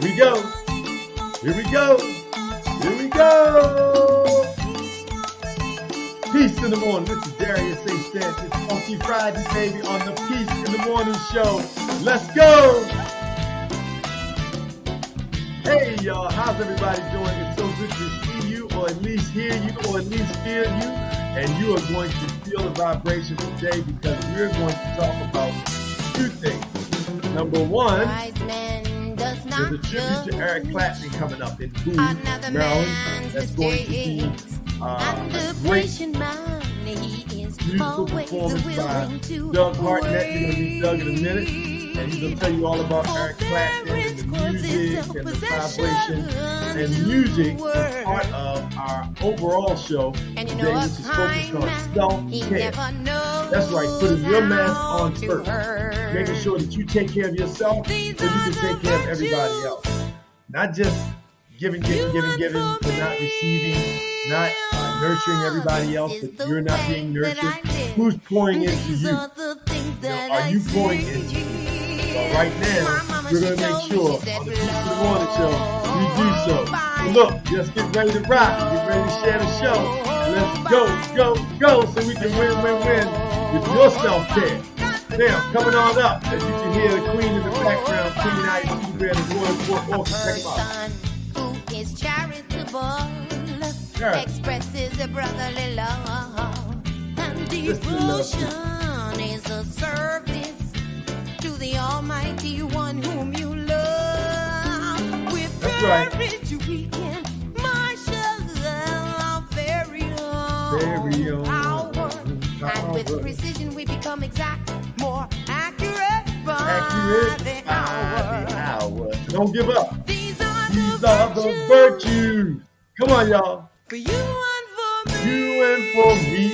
we go. Here we go. Here we go. Peace in the morning. This is Darius A. Sanchez. Funky Friday, baby, on the Peace in the Morning show. Let's go. Hey, y'all. How's everybody doing? It's so good to see you, or at least hear you, or at least feel you. And you are going to feel the vibration today because we're going to talk about two things. Number one, there's a tribute to Eric Clapton coming up in Boone, Maryland. That's going to be a great musical performance by Doug Hartnett. You're going to meet Doug in a minute, and he's going to tell you all about Eric Clapton and the music and the vibration. And music is part of our overall show today, which is focused on self-care. That's right, putting your mask on first, making sure that you take care of yourself so you can take care of everybody else. Not just giving, but not receiving, not nurturing everybody else, but you're not being nurtured. Who's pouring into you? Are you pouring into you? So right now, we're going to make sure on the Peace in the Morning show, we do so. So look, let's get ready to rock, get ready to share the show. Let's go, so we can win with your self-care. Now, coming on up, as you can hear the queen in the background, Queen Aisha Khadar, the Royal Court Orchestra. Check them out. Who is charitable, expresses a brotherly love, and devotion is a service to the Almighty One whom you love. With courage we can marshal our very own power, and with precision we become exact, more accurate by the hour. Don't give up. These are the virtues. Come on, y'all. For you and for me. You and for me.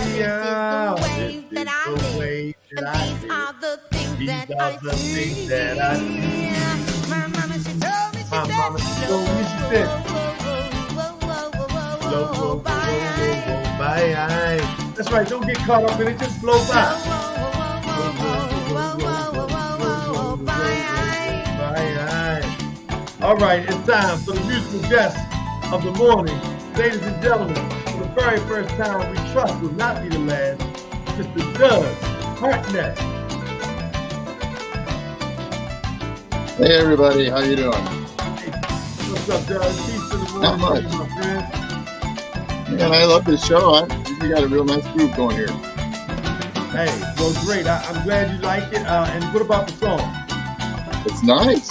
This is the way that I live. And these are the things that I see. My mama, she told me, she said, Blow by. That's right, don't get caught up in it, just blow by. All right, it's time for the musical guest of the morning. Ladies and gentlemen, for the very first time, we trust will not be the last, Mr. Doug Hartnett. Hey everybody, how you doing? Hey, what's up, Doug? Peace in the morning, Not much. my friend. Man, I love this show. You got a real nice group going here. Hey, well, great. I'm glad you like it. And what about the song? It's nice.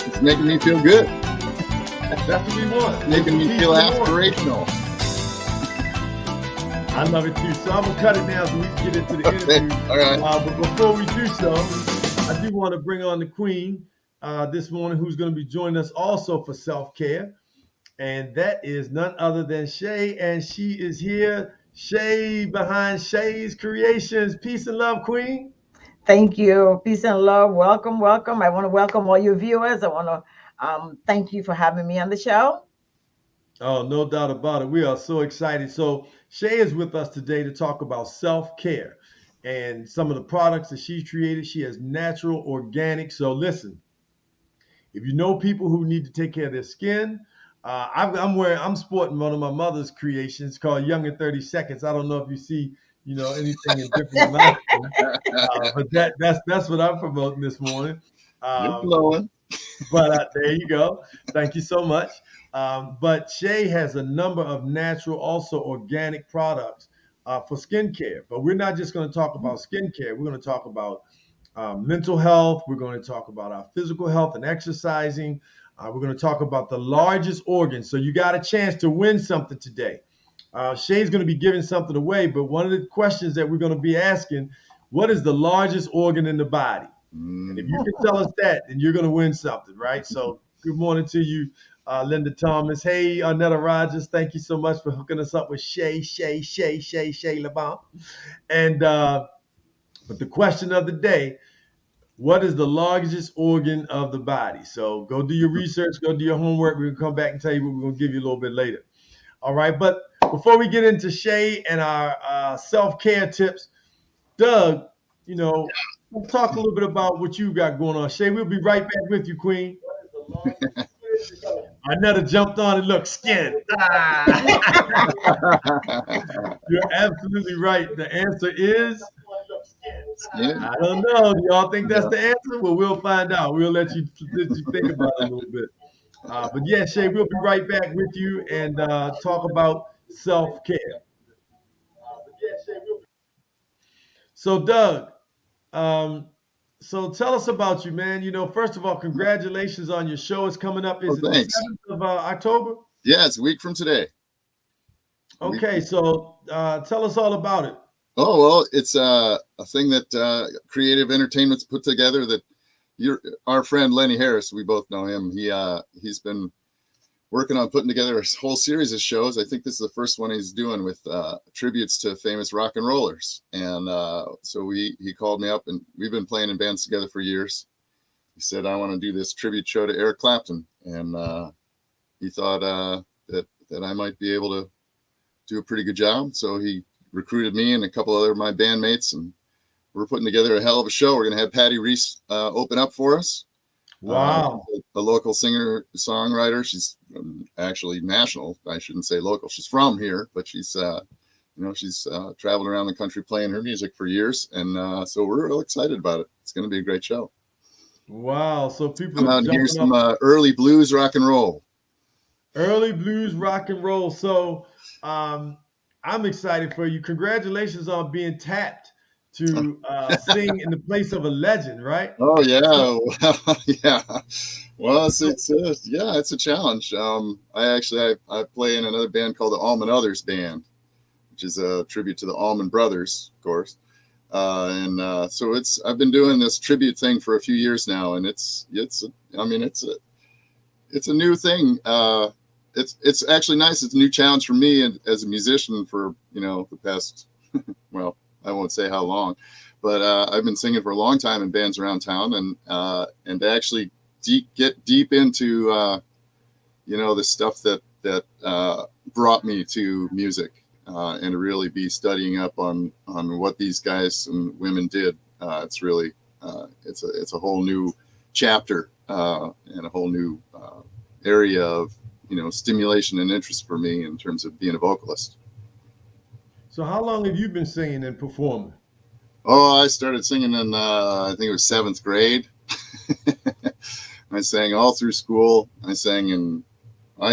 It's making me feel good. That's what we want. Making me feel aspirational. I love it too. So I'm going to cut it now so we can get into the interview. All right. But before we do so, I do want to bring on the queen this morning, who's going to be joining us also for self-care. And that is none other than Shay. And she is here. Shay behind Shay's Creations. Peace and love, queen. Thank you. Peace and love. Welcome. I want to welcome all your viewers. I want to thank you for having me on the show. Oh, no doubt about it. We are so excited. So Shay is with us today to talk about self-care and some of the products that she created. She has natural, organic. So listen, if you know people who need to take care of their skin, I'm sporting one of my mother's creations called Young in 30 Seconds. I don't know if you see, anything in different amounts, but that's what I'm promoting this morning. You're flowing. But there you go. Thank you so much. But Shay has a number of natural, also organic products for skincare. But we're not just going to talk about skincare. We're going to talk about mental health. We're going to talk about our physical health and exercising. We're going to talk about the largest organ. So you got a chance to win something today. Shay's going to be giving something away, but one of the questions that we're going to be asking, what is the largest organ in the body? And if you can tell us that, then you're going to win something, right? So good morning to you, Linda Thomas. Hey, Arnetta Rogers, thank you so much for hooking us up with Shay LeBon. And but the question of the day, what is the largest organ of the body? So go do your research, go do your homework. We're going to come back and tell you what we're going to give you a little bit later. All right, but before we get into Shay and our self-care tips, Doug, we'll talk a little bit about what you got going on. Shay, we'll be right back with you, Queen. Another jumped on and looked skin. You're absolutely right. The answer is I don't know. Do y'all think that's the answer? Well, we'll find out. We'll let you think about it a little bit. But yeah, Shay, we'll be right back with you and talk about self-care. So, Doug, so tell us about you, man. First of all, congratulations on your show. It's coming up. Is it the 7th of October? Yeah, it's a week from today. Okay, so tell us all about it. Oh, well, it's a thing that Creative Entertainment's put together that our friend Lenny Harris, we both know him. He's been working on putting together a whole series of shows. I think this is the first one he's doing with tributes to famous rock and rollers. And so he called me up, and we've been playing in bands together for years. He said, I want to do this tribute show to Eric Clapton. And he thought that I might be able to do a pretty good job. So he recruited me and a couple other of my bandmates, and we're putting together a hell of a show. We're going to have Patty Reese open up for us. Wow. A local singer-songwriter. She's actually national. I shouldn't say local. She's from here, but she's traveled around the country playing her music for years. And so we're real excited about it. It's going to be a great show. Wow. So people come out and hear some early blues rock and roll. Early blues rock and roll. So I'm excited for you. Congratulations on being tapped to sing in the place of a legend, right? Oh yeah, yeah. Well, it's a challenge. I play in another band called the Allman Others Band, which is a tribute to the Allman Brothers, of course. So I've been doing this tribute thing for a few years now, and it's a new thing. It's actually nice. It's a new challenge for me as a musician for the past well, I won't say how long, but I've been singing for a long time in bands around town, and to actually get deep into the stuff that brought me to music, and to really be studying up on what these guys and women did. It's really it's a whole new chapter and a whole new area of stimulation and interest for me in terms of being a vocalist. So how long have you been singing and performing? Oh, I started singing in, I think it was 7th grade. I sang all through school. I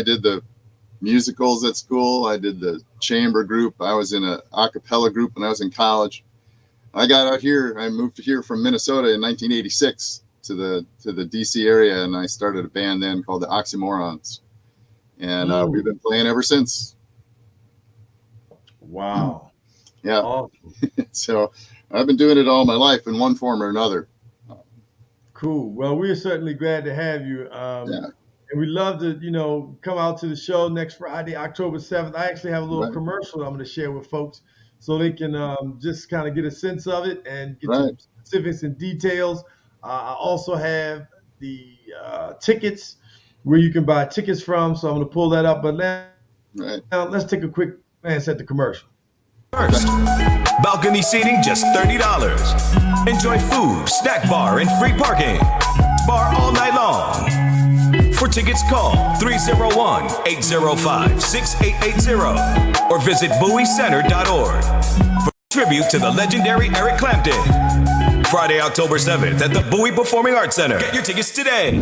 did the musicals at school. I did the chamber group. I was in an a cappella group when I was in college. I got out here. I moved here from Minnesota in 1986 to the DC area, and I started a band then called the Oxymorons. And we've been playing ever since. Wow. Yeah. Awesome. So I've been doing it all my life in one form or another. Cool. Well, we're certainly glad to have you. And we'd love to, come out to the show next Friday, October 7th. I actually have a little commercial I'm going to share with folks so they can just kind of get a sense of it and get some specifics and details. I also have the tickets where you can buy tickets from. So I'm going to pull that up. But now let's take a quick glance at the commercial. First, balcony seating just $30. Enjoy food, snack bar, and free parking. Bar all night long. For tickets, call 301-805-6880 or visit BowieCenter.org for tribute to the legendary Eric Clapton. Friday, October 7th at the Bowie Performing Arts Center. Get your tickets today.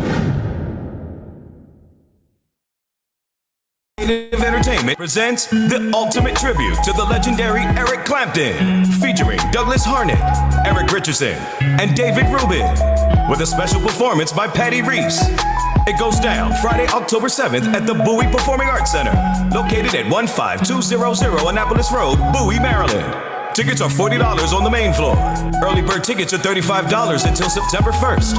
Creative Entertainment presents the ultimate tribute to the legendary Eric Clapton, featuring Douglas Harnett, Eric Richardson, and David Rubin, with a special performance by Patty Reese. It goes down Friday, October 7th at the Bowie Performing Arts Center, located at 15200 Annapolis Road, Bowie, Maryland. Tickets are $40 on the main floor. Early bird tickets are $35 until September 1st.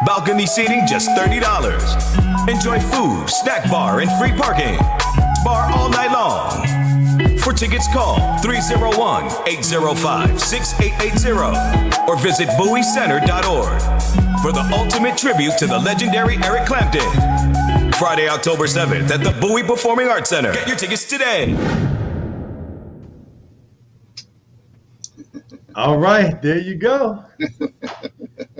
Balcony seating just $30. Enjoy food, snack bar, and free parking. Bar all night long. For tickets, call 301-805-6880 or visit BowieCenter.org for the ultimate tribute to the legendary Eric Clapton. Friday, October 7th at the Bowie Performing Arts Center. Get your tickets today. All right, there you go.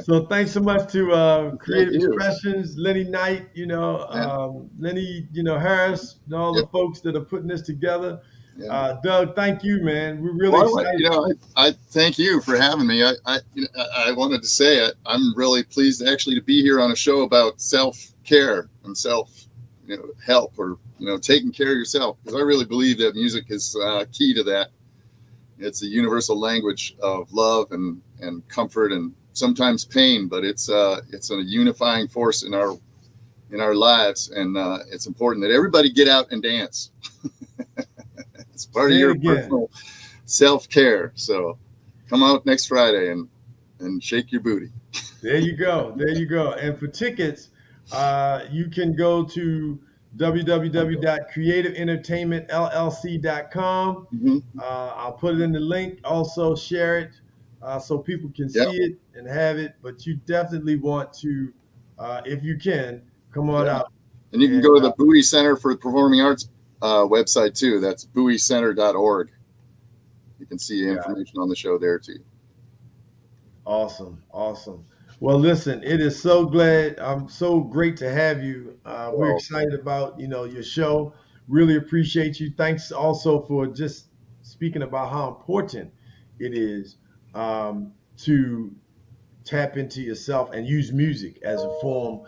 So thanks so much to Creative Expressions, Lenny Knight, Lenny, Harris, and all the folks that are putting this together. Yeah. Doug, thank you, man. We're really excited. I thank you for having me. I wanted to say I'm really pleased actually to be here on a show about self-care and help, or taking care of yourself, because I really believe that music is key to that. It's a universal language of love and comfort and sometimes pain, but it's a unifying force in our lives, and it's important that everybody get out and dance. It's part of your personal self-care. So come out next Friday and shake your booty. There you go. And for tickets, you can go to www.creativeentertainmentllc.com. I'll put it in the link. Also share it so people can see it and have it. But you definitely want to, if you can, come on out. And you can go to the Bowie Center for Performing Arts website too. That's bowiecenter.org. You can see information on the show there too. Awesome. Well, listen, it is I'm so great to have you. We're excited about, your show. Really appreciate you. Thanks also for just speaking about how important it is to tap into yourself and use music as a form,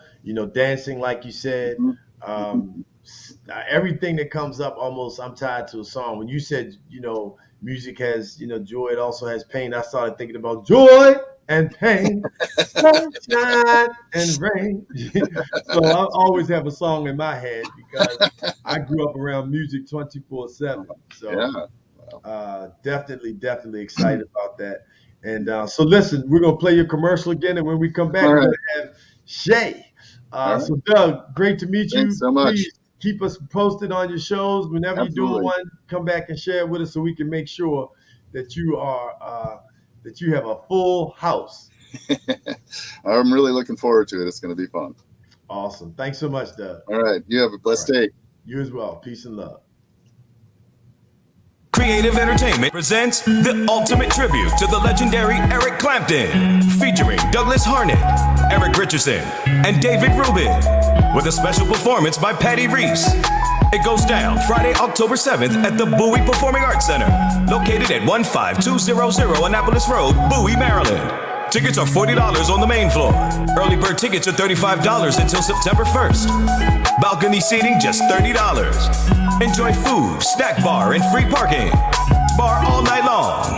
dancing, like you said. Everything that comes up, almost I'm tied to a song. When you said, music has, joy, it also has pain. I started thinking about joy and pain, sunshine and rain. So I always have a song in my head because I grew up around music 24/7. So definitely excited about that. And so listen, we're going to play your commercial again. And when we come back, we're going to have Shay. So Doug, great to meet you. Thanks so much. Please keep us posted on your shows. Whenever you're doing one, come back and share it with us so we can make sure that you are that you have a full house. I'm really looking forward to it. It's going to be fun. Awesome. Thanks so much, Doug. All right. You have a blessed day. You as well. Peace and love. Creative Entertainment presents the ultimate tribute to the legendary Eric Clapton, featuring Douglas Harnett, Eric Richardson, and David Rubin, with a special performance by Patty Reese. It goes down Friday, October 7th at the Bowie Performing Arts Center, located at 15200 Annapolis Road, Bowie, Maryland. Tickets are $40 on the main floor. Early bird tickets are $35 until September 1st. Balcony seating just $30. Enjoy food, snack bar, and free parking. Bar all night long.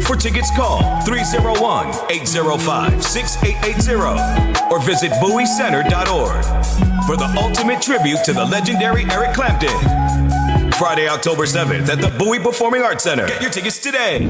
For tickets, call 301-805-6880 or visit bowiecenter.org for the ultimate tribute to the legendary Eric Clapton. Friday, October 7th at the Bowie Performing Arts Center. Get your tickets today.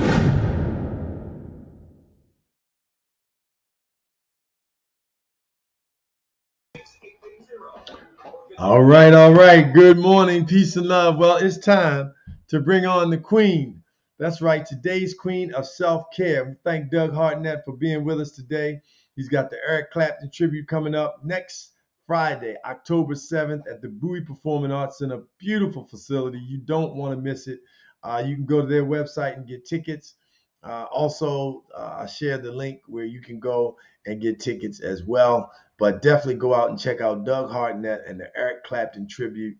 All right. Good morning, peace and love. Well, it's time to bring on the queen. That's right, today's queen of self-care. We thank Doug Hartnett for being with us today. He's got the Eric Clapton tribute coming up next Friday, October 7th at the Bowie Performing Arts Center. Beautiful facility. You don't want to miss it. You can go to their website and get tickets. Also, I shared the link where you can go and get tickets as well. But definitely go out and check out Doug Hartnett and the Eric Clapton tribute.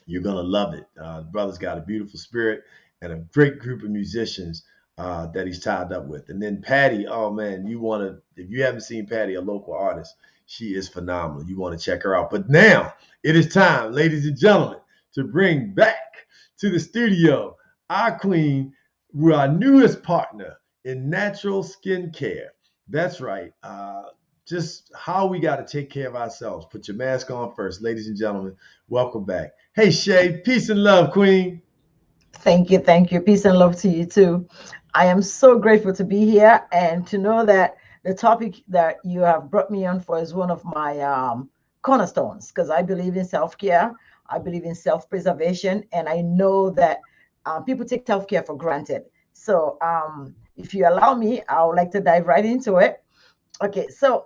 You're going to love it. The brother's got a beautiful spirit and a great group of musicians that he's tied up with. And then Patty, oh man, if you haven't seen Patty, a local artist, she is phenomenal. You want to check her out. But now it is time, ladies and gentlemen, to bring back to the studio our queen, our newest partner in natural skincare. That's right. Just how we got to take care of ourselves. Put your mask on first. Ladies and gentlemen, welcome back. Hey, Shay, peace and love, queen. Thank you. Peace and love to you too. I am so grateful to be here and to know that the topic that you have brought me on for is one of my cornerstones, because I believe in self-care. I believe in self-preservation, and I know that people take self-care for granted. So if you allow me, I would like to dive right into it. Okay, so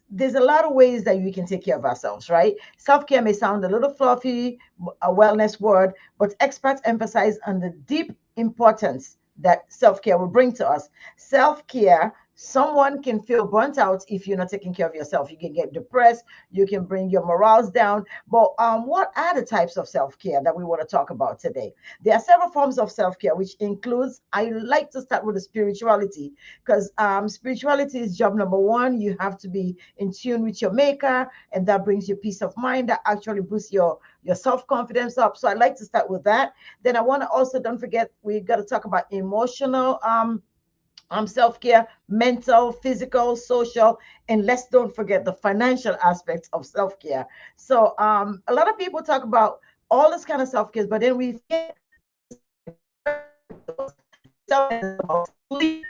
there's a lot of ways that we can take care of ourselves, right? Self-care may sound a little fluffy, a wellness word, but experts emphasize on the deep importance that self-care will bring to us. Self-care, someone can feel burnt out if you're not taking care of yourself. You can get depressed, you can bring your morals down. But what are the types of self-care that we want to talk about today? There are several forms of self-care, which includes, I like to start with the spirituality, because spirituality is job number one. You have to be in tune with your maker, and that brings you peace of mind. That actually boosts your self-confidence up. So I like to start with that. Then I want to also, don't forget, we got to talk about emotional self-care, mental, physical, social, and let's don't forget the financial aspects of self-care. So a lot of people talk about all this kind of self-care, but then we forget about sleep,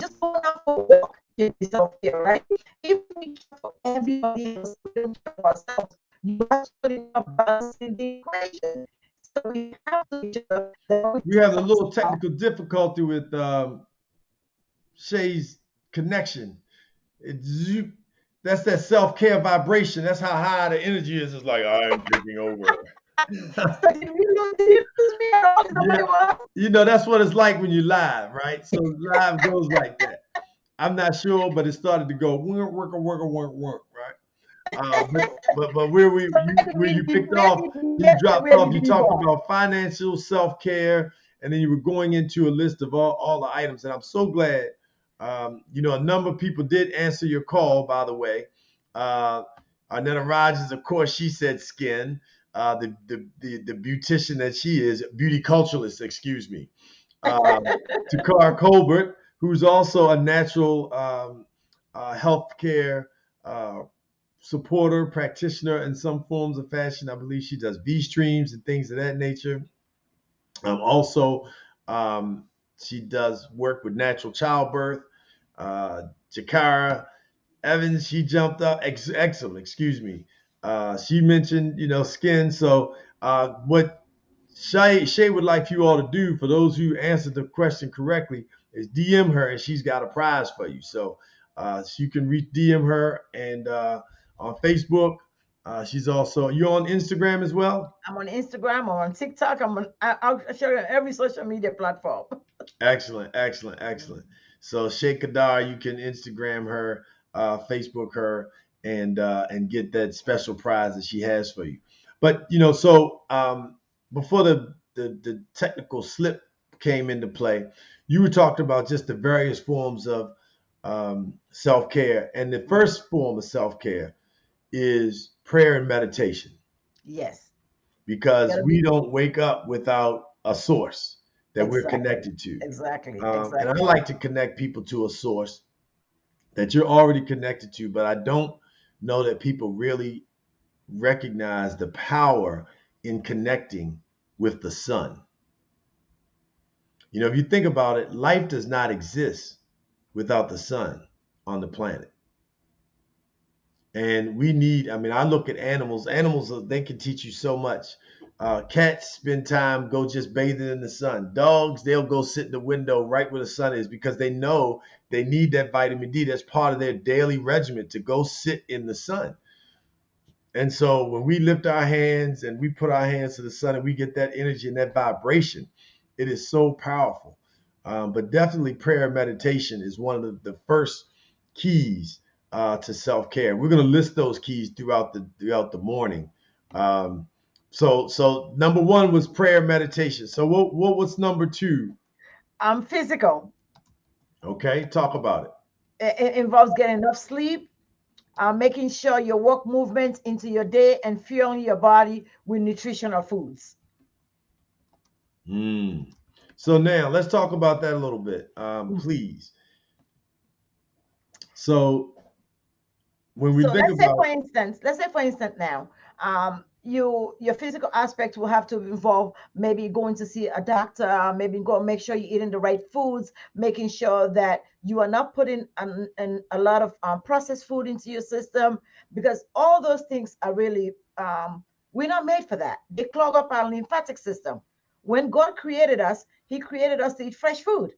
just going out for a walk can be self-care, right? If we care for everybody else, we don't care for ourselves, you actually are balancing the equation. So we have to make sure that We have a little technical difficulty with Shay's connection. That's that self-care vibration. That's how high the energy is. It's like, I'm taking over. That's what it's like when you live, right? So live goes like that. I'm not sure, but it started to go work, right? But where you picked off, you dropped off. You talked about financial self-care, and then you were going into a list of all the items. And I'm so glad. A number of people did answer your call, by the way. Arnetta Rogers, of course, she said skin. The beautician that she is, beauty culturalist, excuse me. Takara Colbert, who's also a natural healthcare supporter, practitioner in some forms of fashion. I believe she does V-streams and things of that nature. Also, she does work with natural childbirth. Jakara Evans, she jumped up. Excellent, excuse me. She mentioned, skin. So what Shay would like you all to do, for those who answered the question correctly, is DM her, and she's got a prize for you. So you can DM her, and on Facebook. She's also, you're on Instagram as well? I'm on Instagram, I'm on TikTok, I'll share on every social media platform. Excellent. So Shay Khadar, you can Instagram her, Facebook her, and get that special prize that she has for you. But so before the technical slip came into play, you were talking about just the various forms of self-care, and the first form of self-care is prayer and meditation. Yes. Because we don't wake up without a source that we're connected to. Exactly. And I like to connect people to a source that you're already connected to, but I don't know that people really recognize the power in connecting with the sun. If you think about it, life does not exist without the sun on the planet. And we need, I look at animals. Animals, they can teach you so much. Cats spend time, go just bathing in the sun. Dogs, they'll go sit in the window right where the sun is, because they know they need that vitamin D. That's part of their daily regimen, to go sit in the sun. And so when we lift our hands and we put our hands to the sun and we get that energy and that vibration, it is so powerful. But definitely prayer and meditation is one of the first keys to self-care. We're going to list those keys throughout the morning. So number one was prayer and meditation. So what was number two? Physical. Okay, talk about it. It involves getting enough sleep, making sure you work movement into your day, and fueling your body with nutritional foods. So now let's talk about that a little bit, please. So when we think about, let's say for instance now, your physical aspect will have to involve maybe going to see a doctor, maybe go make sure you're eating the right foods, making sure that you are not putting a lot of processed food into your system, because all those things are really, we're not made for that. They clog up our lymphatic system. When God created us, he created us to eat fresh food.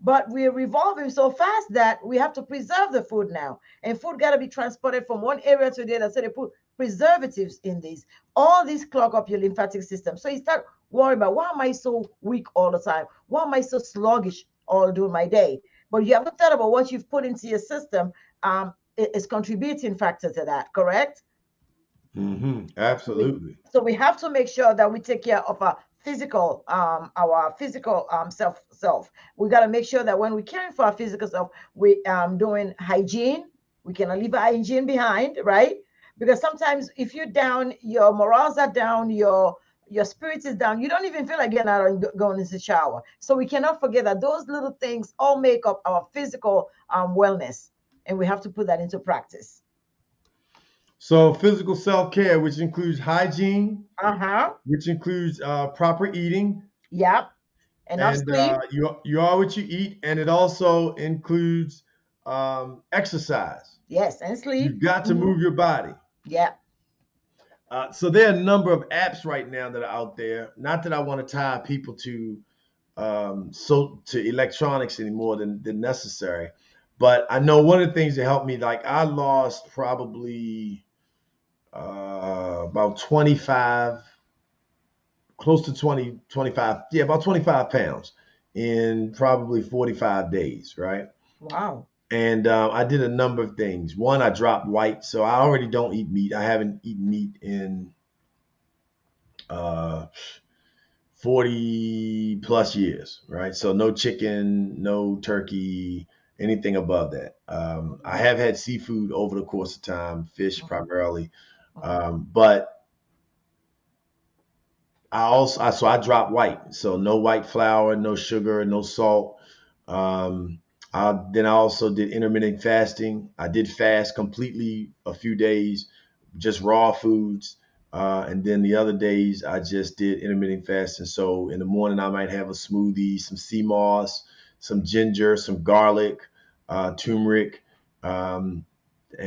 but we're revolving so fast that we have to preserve the food now. And food got to be transported from one area to the other. So they put preservatives in these. All these clog up your lymphatic system. So you start worrying about, why am I so weak all the time? Why am I so sluggish all during my day? But you haven't thought about what you've put into your system. Is contributing factor to that, correct? Absolutely. So we have to make sure that we take care of our physical self. We got to make sure that when we're caring for our physical self, we doing hygiene. We cannot leave our hygiene behind, right? Because sometimes if you're down, your morals are down, your spirit is down, you don't even feel like getting out and going into the shower. So we cannot forget that those little things all make up our physical wellness, and we have to put that into practice. So physical self-care, which includes hygiene, Uh-huh. which includes proper eating, Yep. Enough and sleep. you are what you eat, and it also includes exercise. Yes, and sleep. You've got to move your body. Yeah. So there are a number of apps right now that are out there. Not that I want to tie people to to electronics any more than necessary, but I know one of the things that helped me, like I lost probably about 25, close to 20, 25, yeah, about 25 pounds in probably 45 days, right? Wow. And I did a number of things. One, I dropped white, so I already don't eat meat. I haven't eaten meat in uh, 40 plus years, right? So no chicken, no turkey, anything above that. I have had seafood over the course of time, fish primarily, but I dropped white, so no white flour, no sugar, no salt. Then I also did intermittent fasting. I did fast completely a few days, just raw foods. And then the other days I just did intermittent fasting. So in the morning I might have a smoothie, some sea moss, some ginger, some garlic, turmeric, and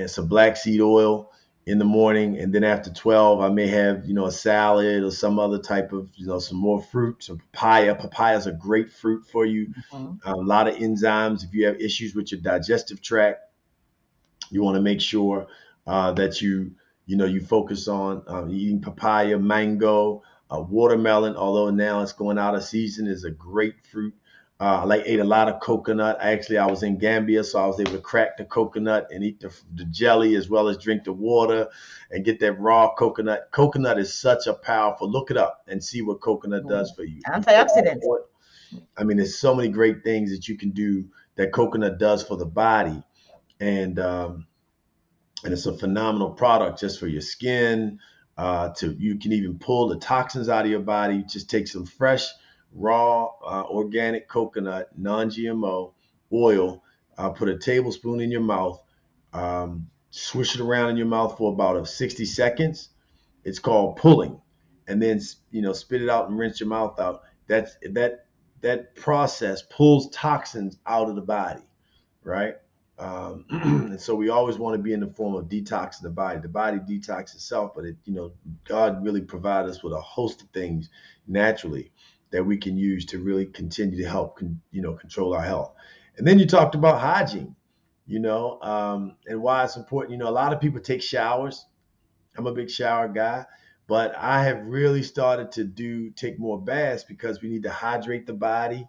some black seed oil in the morning. And then after 12, I may have, a salad or some other type of, some more fruit, some papaya. Papaya is a great fruit for you. A lot of enzymes. If you have issues with your digestive tract, you want to make sure that you focus on eating papaya, mango, watermelon. Although now it's going out of season, is a great fruit. I ate a lot of coconut. I was in Gambia, so I was able to crack the coconut and eat the jelly as well as drink the water and get that raw coconut. Coconut is such a powerful. Look it up and see what coconut does for you. Antioxidant. I mean, there's so many great things that you can do that coconut does for the body, and it's a phenomenal product just for your skin. You can even pull the toxins out of your body. Just take some fresh, raw, organic coconut, non-GMO oil. Put a tablespoon in your mouth. Swish it around in your mouth for about 60 seconds. It's called pulling, and then spit it out and rinse your mouth out. That process pulls toxins out of the body, right? And so we always want to be in the form of detoxing the body. The body detox itself, but God really provided us with a host of things naturally that we can use to really continue to help, control our health. And then you talked about hygiene, and why it's important. A lot of people take showers. I'm a big shower guy, but I have really started to take more baths because we need to hydrate the body.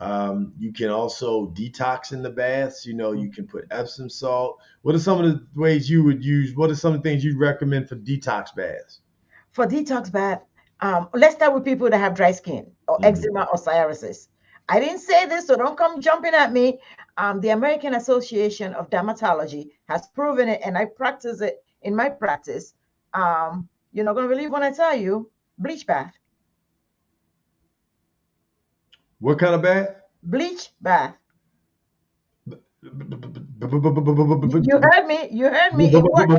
You can also detox in the baths. You can put Epsom salt. What are some of the ways you would use? What are some of the things you'd recommend for detox baths? For detox bath, let's start with people that have dry skin or eczema or psoriasis. I didn't say this, so don't come jumping at me. The American Association of Dermatology has proven it, and I practice it in my practice. You're not going to believe when I tell you, bleach bath. What kind of bath? Bleach bath. You heard me. It works.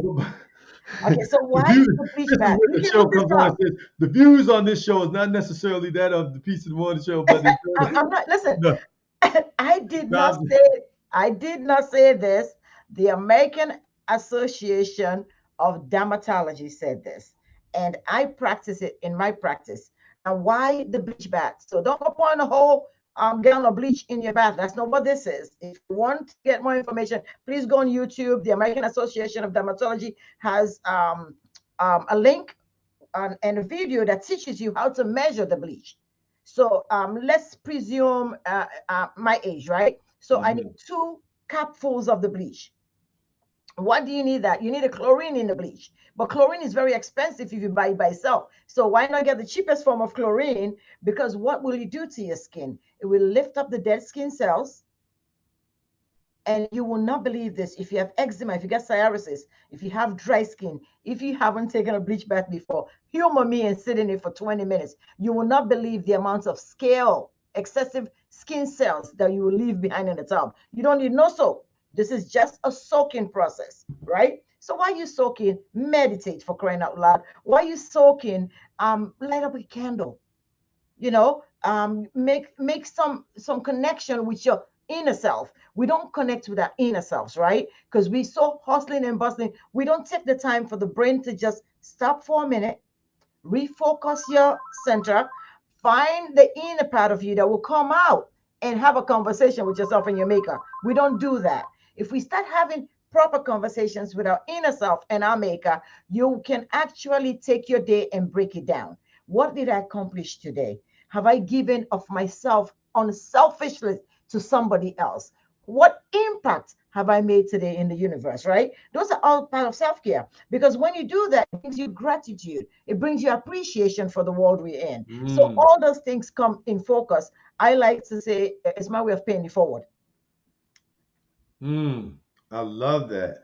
Okay, so why the bleach bath? The show comes on. The views on this show is not necessarily that of the Piece of the Morning Show, but I'm not. Listen, no. I did not say this. The American Association of Dermatology said this, and I practice it in my practice. And why the bleach bath? So don't go pouring a whole gallon of bleach in your bath. That's not what this is. If you want to get more information, please go on YouTube. The American Association of Dermatology has a link and a video that teaches you how to measure the bleach. So let's presume my age, right? So I need 2 cupfuls of the bleach. What do you need that? You need a chlorine in the bleach. But chlorine is very expensive if you buy it by itself. So why not get the cheapest form of chlorine? Because what will it do to your skin? It will lift up the dead skin cells. And you will not believe this. If you have eczema, if you get psoriasis, if you have dry skin, if you haven't taken a bleach bath before, humor me and sit in it for 20 minutes. You will not believe the amount of excessive skin cells that you will leave behind in the tub. You don't need no soap. This is just a soaking process, right? So while you're soaking, meditate, for crying out loud. While you're soaking, light up a candle. You know, make some connection with your inner self. We don't connect with our inner selves, right? Because we're so hustling and bustling. We don't take the time for the brain to just stop for a minute, refocus your center, find the inner part of you that will come out and have a conversation with yourself and your maker. We don't do that. If we start having proper conversations with our inner self and our maker, you can actually take your day and break it down. What did I accomplish today? Have I given of myself unselfishly to somebody else? What impact have I made today in the universe, right? Those are all part of self-care, because when you do that, it brings you gratitude. It brings you appreciation for the world we're in. So all those things come in focus. I like to say it's my way of paying it forward. I love that.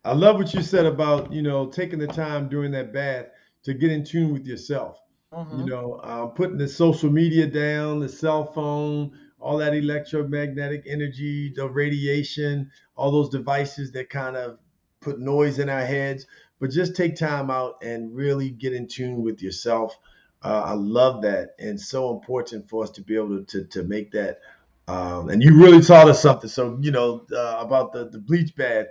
I love what you said about, taking the time during that bath to get in tune with yourself. Putting the social media down, the cell phone, all that electromagnetic energy, the radiation, all those devices that kind of put noise in our heads, but just take time out and really get in tune with yourself. I love that. And so important for us to be able to make that. And you really taught us something. So, about the bleach bath,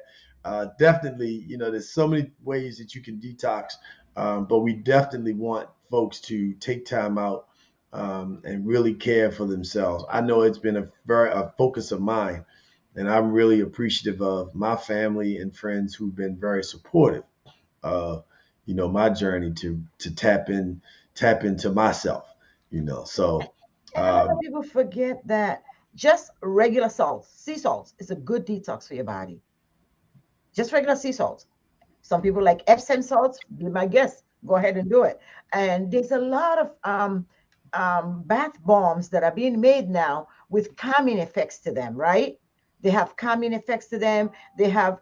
definitely, there's so many ways that you can detox. But we definitely want folks to take time out and really care for themselves. I know it's been a focus of mine, and I'm really appreciative of my family and friends who've been very supportive of, my journey to tap into myself, So and a lot of people forget that just regular salt, sea salt, is a good detox for your body. Just regular sea salt. Some people like Epsom salts. Be my guest. Go ahead and do it. And there's a lot of bath bombs that are being made now with calming effects to them, right? They have calming effects to them. They have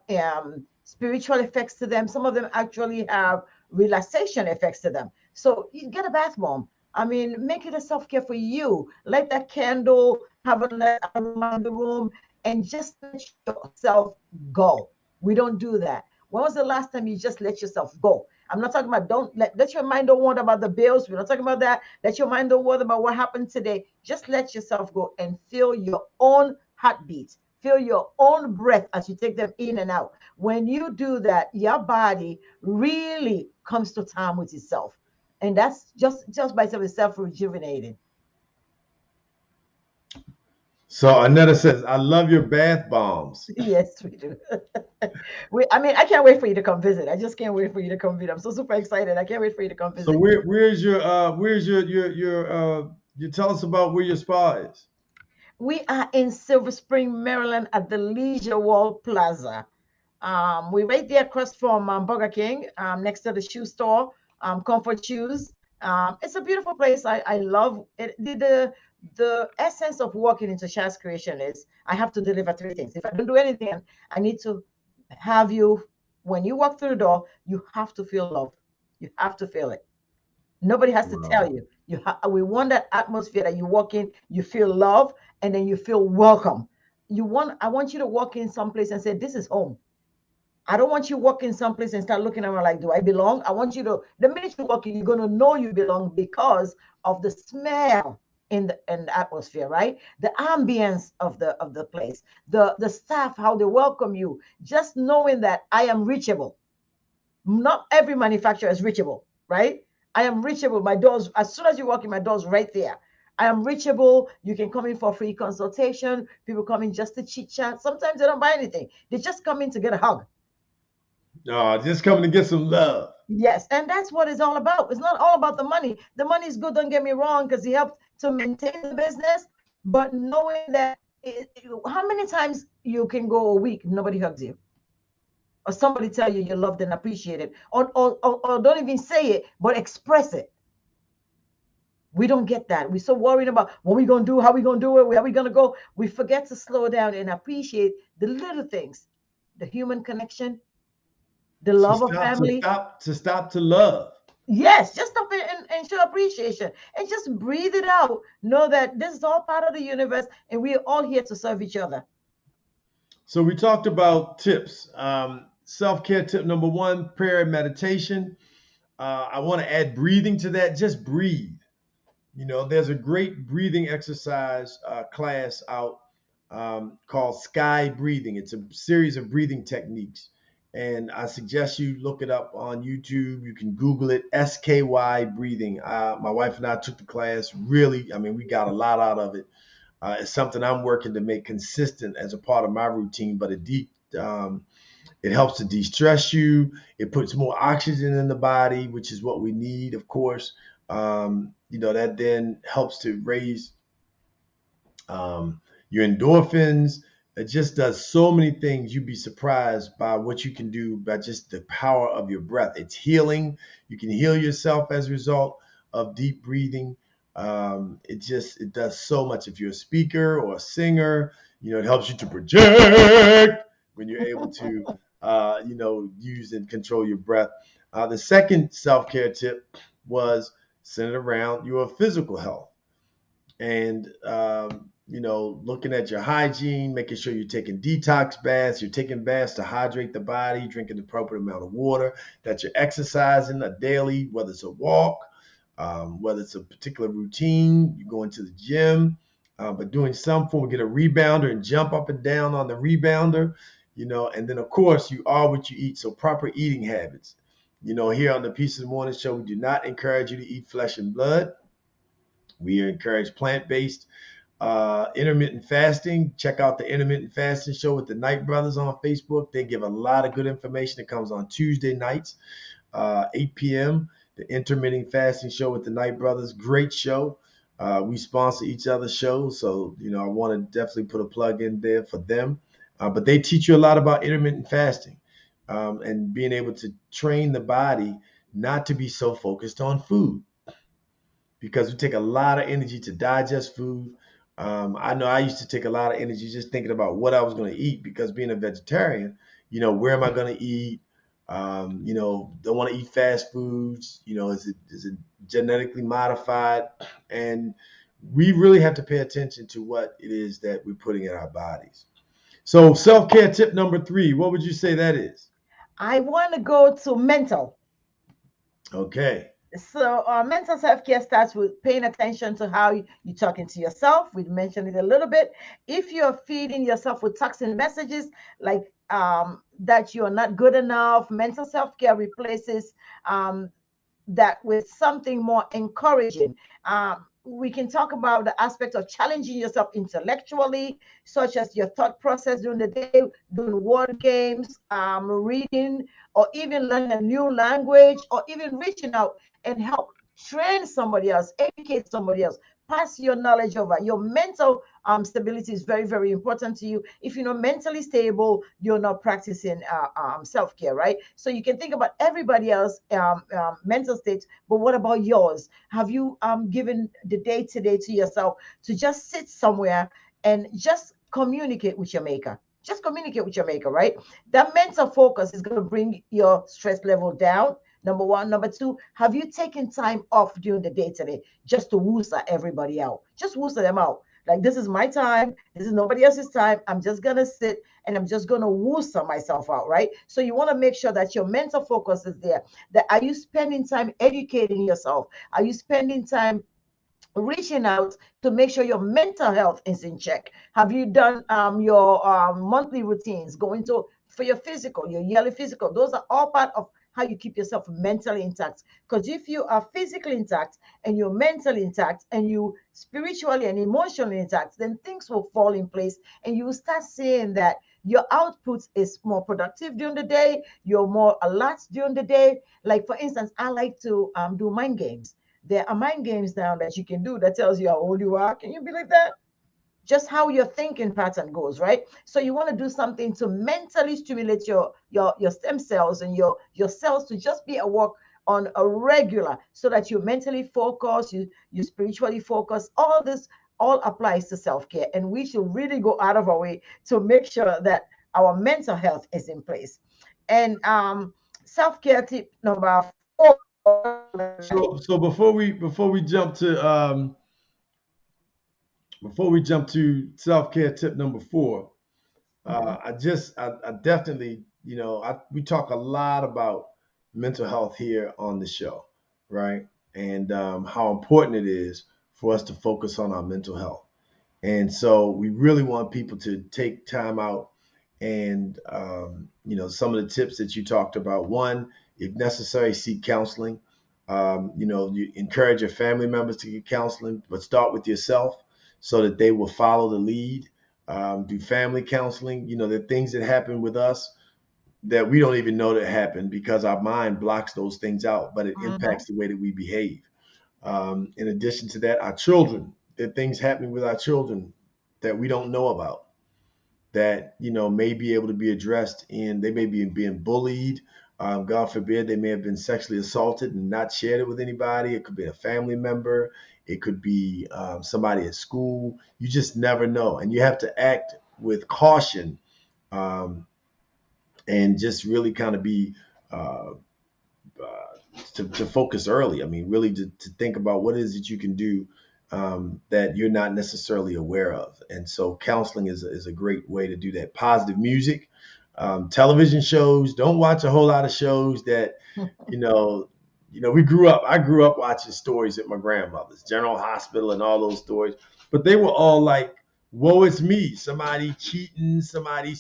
spiritual effects to them. Some of them actually have relaxation effects to them. So you get a bath bomb. I mean, make it a self-care for you. Light that candle, have a nice aroma in the room, and just let yourself go. We don't do that. When was the last time you just let yourself go? I'm not talking about don't let your mind don't worry about the bills. We're not talking about that. Let your mind don't worry about what happened today. Just let yourself go and feel your own heartbeat. Feel your own breath as you take them in and out. When you do that, your body really comes to time with itself. And that's just by itself rejuvenating. So Annetta says, I love your bath bombs. Yes, we do. I can't wait for you to come visit. I just can't wait for you to come visit. I'm so super excited. I can't wait for you to come visit. So where's your you tell us about where your spa is? We are in Silver Spring, Maryland at the Leisure World Plaza. We're right there across from Burger King, next to the shoe store, Comfort Shoes. It's a beautiful place. I love it. The essence of walking into Shaz Creation is I have to deliver 3 things. If I don't do anything, I need to have you, when you walk through the door, you have to feel love. You have to feel it. Nobody has to tell you. We want that atmosphere that you walk in, you feel love, and then you feel welcome. I want you to walk in someplace and say, this is home. I don't want you walking someplace and start looking around like, do I belong? I want you to, the minute you walk in, you're going to know you belong because of the smell in the atmosphere, right? The ambience of the place, the staff, how they welcome you, just knowing that I am reachable. Not every manufacturer is reachable, right? I am reachable. My doors, as soon as you walk in, my door's right there. I am reachable. You can come in for free consultation. People come in just to chit chat. Sometimes they don't buy anything. They just come in to get a hug. Just coming to get some love. Yes, and that's what it's all about. It's not all about the money. The money is good, don't get me wrong, because it helps to maintain the business. But knowing that, how many times you can go a week, nobody hugs you, or somebody tell you you're loved and appreciated, or don't even say it, but express it. We don't get that. We're so worried about what we're going to do, how we're going to do it, where are we going to go. We forget to slow down and appreciate the little things, the human connection, the love of family. Stop to love. Yes, just stop it and show appreciation and just breathe it out. Know that this is all part of the universe and we're all here to serve each other. So we talked about tips. Self-care tip number 1, prayer and meditation. I want to add breathing to that. Just breathe. There's a great breathing exercise class out called Sky Breathing. It's a series of breathing techniques. And I suggest you look it up on YouTube. You can Google it, SKY breathing. My wife and I took the class. Really, we got a lot out of it. It's something I'm working to make consistent as a part of my routine, but it helps to de-stress you. It puts more oxygen in the body, which is what we need, of course. That then helps to raise your endorphins. It just does so many things. You'd be surprised by what you can do by just the power of your breath. It's healing. You can heal yourself as a result of deep breathing. It does so much. If you're a speaker or a singer, it helps you to project when you're able to, use and control your breath. The second self-care tip was centered around your physical health and, looking at your hygiene, making sure you're taking detox baths, you're taking baths to hydrate the body, drinking the appropriate amount of water, that you're exercising a daily, whether it's a walk, whether it's a particular routine, you go into the gym, but doing some form, get a rebounder and jump up and down on the rebounder, and then of course you are what you eat. So proper eating habits. Here on the Peace of the Morning Show, we do not encourage you to eat flesh and blood. We encourage plant-based intermittent fasting. Check out the intermittent fasting show with the Knight Brothers on Facebook. They give a lot of good information. It comes on Tuesday nights, 8 p.m. The intermittent fasting show with the Knight Brothers. Great show. We sponsor each other's shows. So, I want to definitely put a plug in there for them. But they teach you a lot about intermittent fasting and being able to train the body not to be so focused on food, because we take a lot of energy to digest food. I know I used to take a lot of energy just thinking about what I was going to eat, because being a vegetarian, where am I going to eat? Don't want to eat fast foods. Is it genetically modified? And we really have to pay attention to what it is that we're putting in our bodies. So self-care tip number 3, what would you say that is? I want to go to mental. Okay. So mental self-care starts with paying attention to how you're talking to yourself. We mentioned it a little bit. If you're feeding yourself with toxic messages like that you're not good enough, mental self-care replaces that with something more encouraging. We can talk about the aspect of challenging yourself intellectually, such as your thought process during the day, doing word games, reading, or even learning a new language, or even reaching out and help train somebody else, educate somebody else, pass your knowledge over. Your mental stability is very, very important to you. If you're not mentally stable, you're not practicing self-care, right? So you can think about everybody else mental states, but what about yours? Have you given the day-to-day to yourself to just sit somewhere and just communicate with your maker? Just communicate with your maker, right? That mental focus is going to bring your stress level down. Number 1. Number 2, have you taken time off during the day today just to woosa everybody out? Just woosa them out. Like, this is my time. This is nobody else's time. I'm just going to sit and I'm just going to woosa myself out, right? So you want to make sure that your mental focus is there. That are you spending time educating yourself? Are you spending time reaching out to make sure your mental health is in check? Have you done your monthly routines, going to for your physical, your yearly physical? Those are all part of how you keep yourself mentally intact. Because if you are physically intact and you're mentally intact and you spiritually and emotionally intact, then things will fall in place and you will start seeing that your output is more productive during the day, you're more alert during the day. Like, for instance, I like to do mind games. There are mind games now that you can do that tells you how old you are. Can you believe that? Just how your thinking pattern goes, right? So you want to do something to mentally stimulate your stem cells and your cells to just be at work on a regular, so that you mentally focus, you spiritually focus. All this all applies to self-care, and we should really go out of our way to make sure that our mental health is in place. And self-care tip number 4. So before we jump to self-care tip number 4, I definitely, we talk a lot about mental health here on the show, right? And how important it is for us to focus on our mental health. And so we really want people to take time out and, some of the tips that you talked about. One, if necessary, seek counseling. You encourage your family members to get counseling, but start with yourself so that they will follow the lead. Do family counseling. The things that happen with us that we don't even know that happen because our mind blocks those things out, but it impacts the way that we behave. In addition to that, our children, there are things happening with our children that we don't know about that, may be able to be addressed in, they may be being bullied. God forbid, they may have been sexually assaulted and not shared it with anybody. It could be a family member. It could be somebody at school. You just never know. And you have to act with caution and just really kind of be to focus early. I mean, really to think about what is it you can do that you're not necessarily aware of. And so counseling is a great way to do that. Positive music, television shows. Don't watch a whole lot of shows that, I grew up watching stories at my grandmother's, General Hospital and all those stories, but they were all like, woe is me, somebody cheating, somebody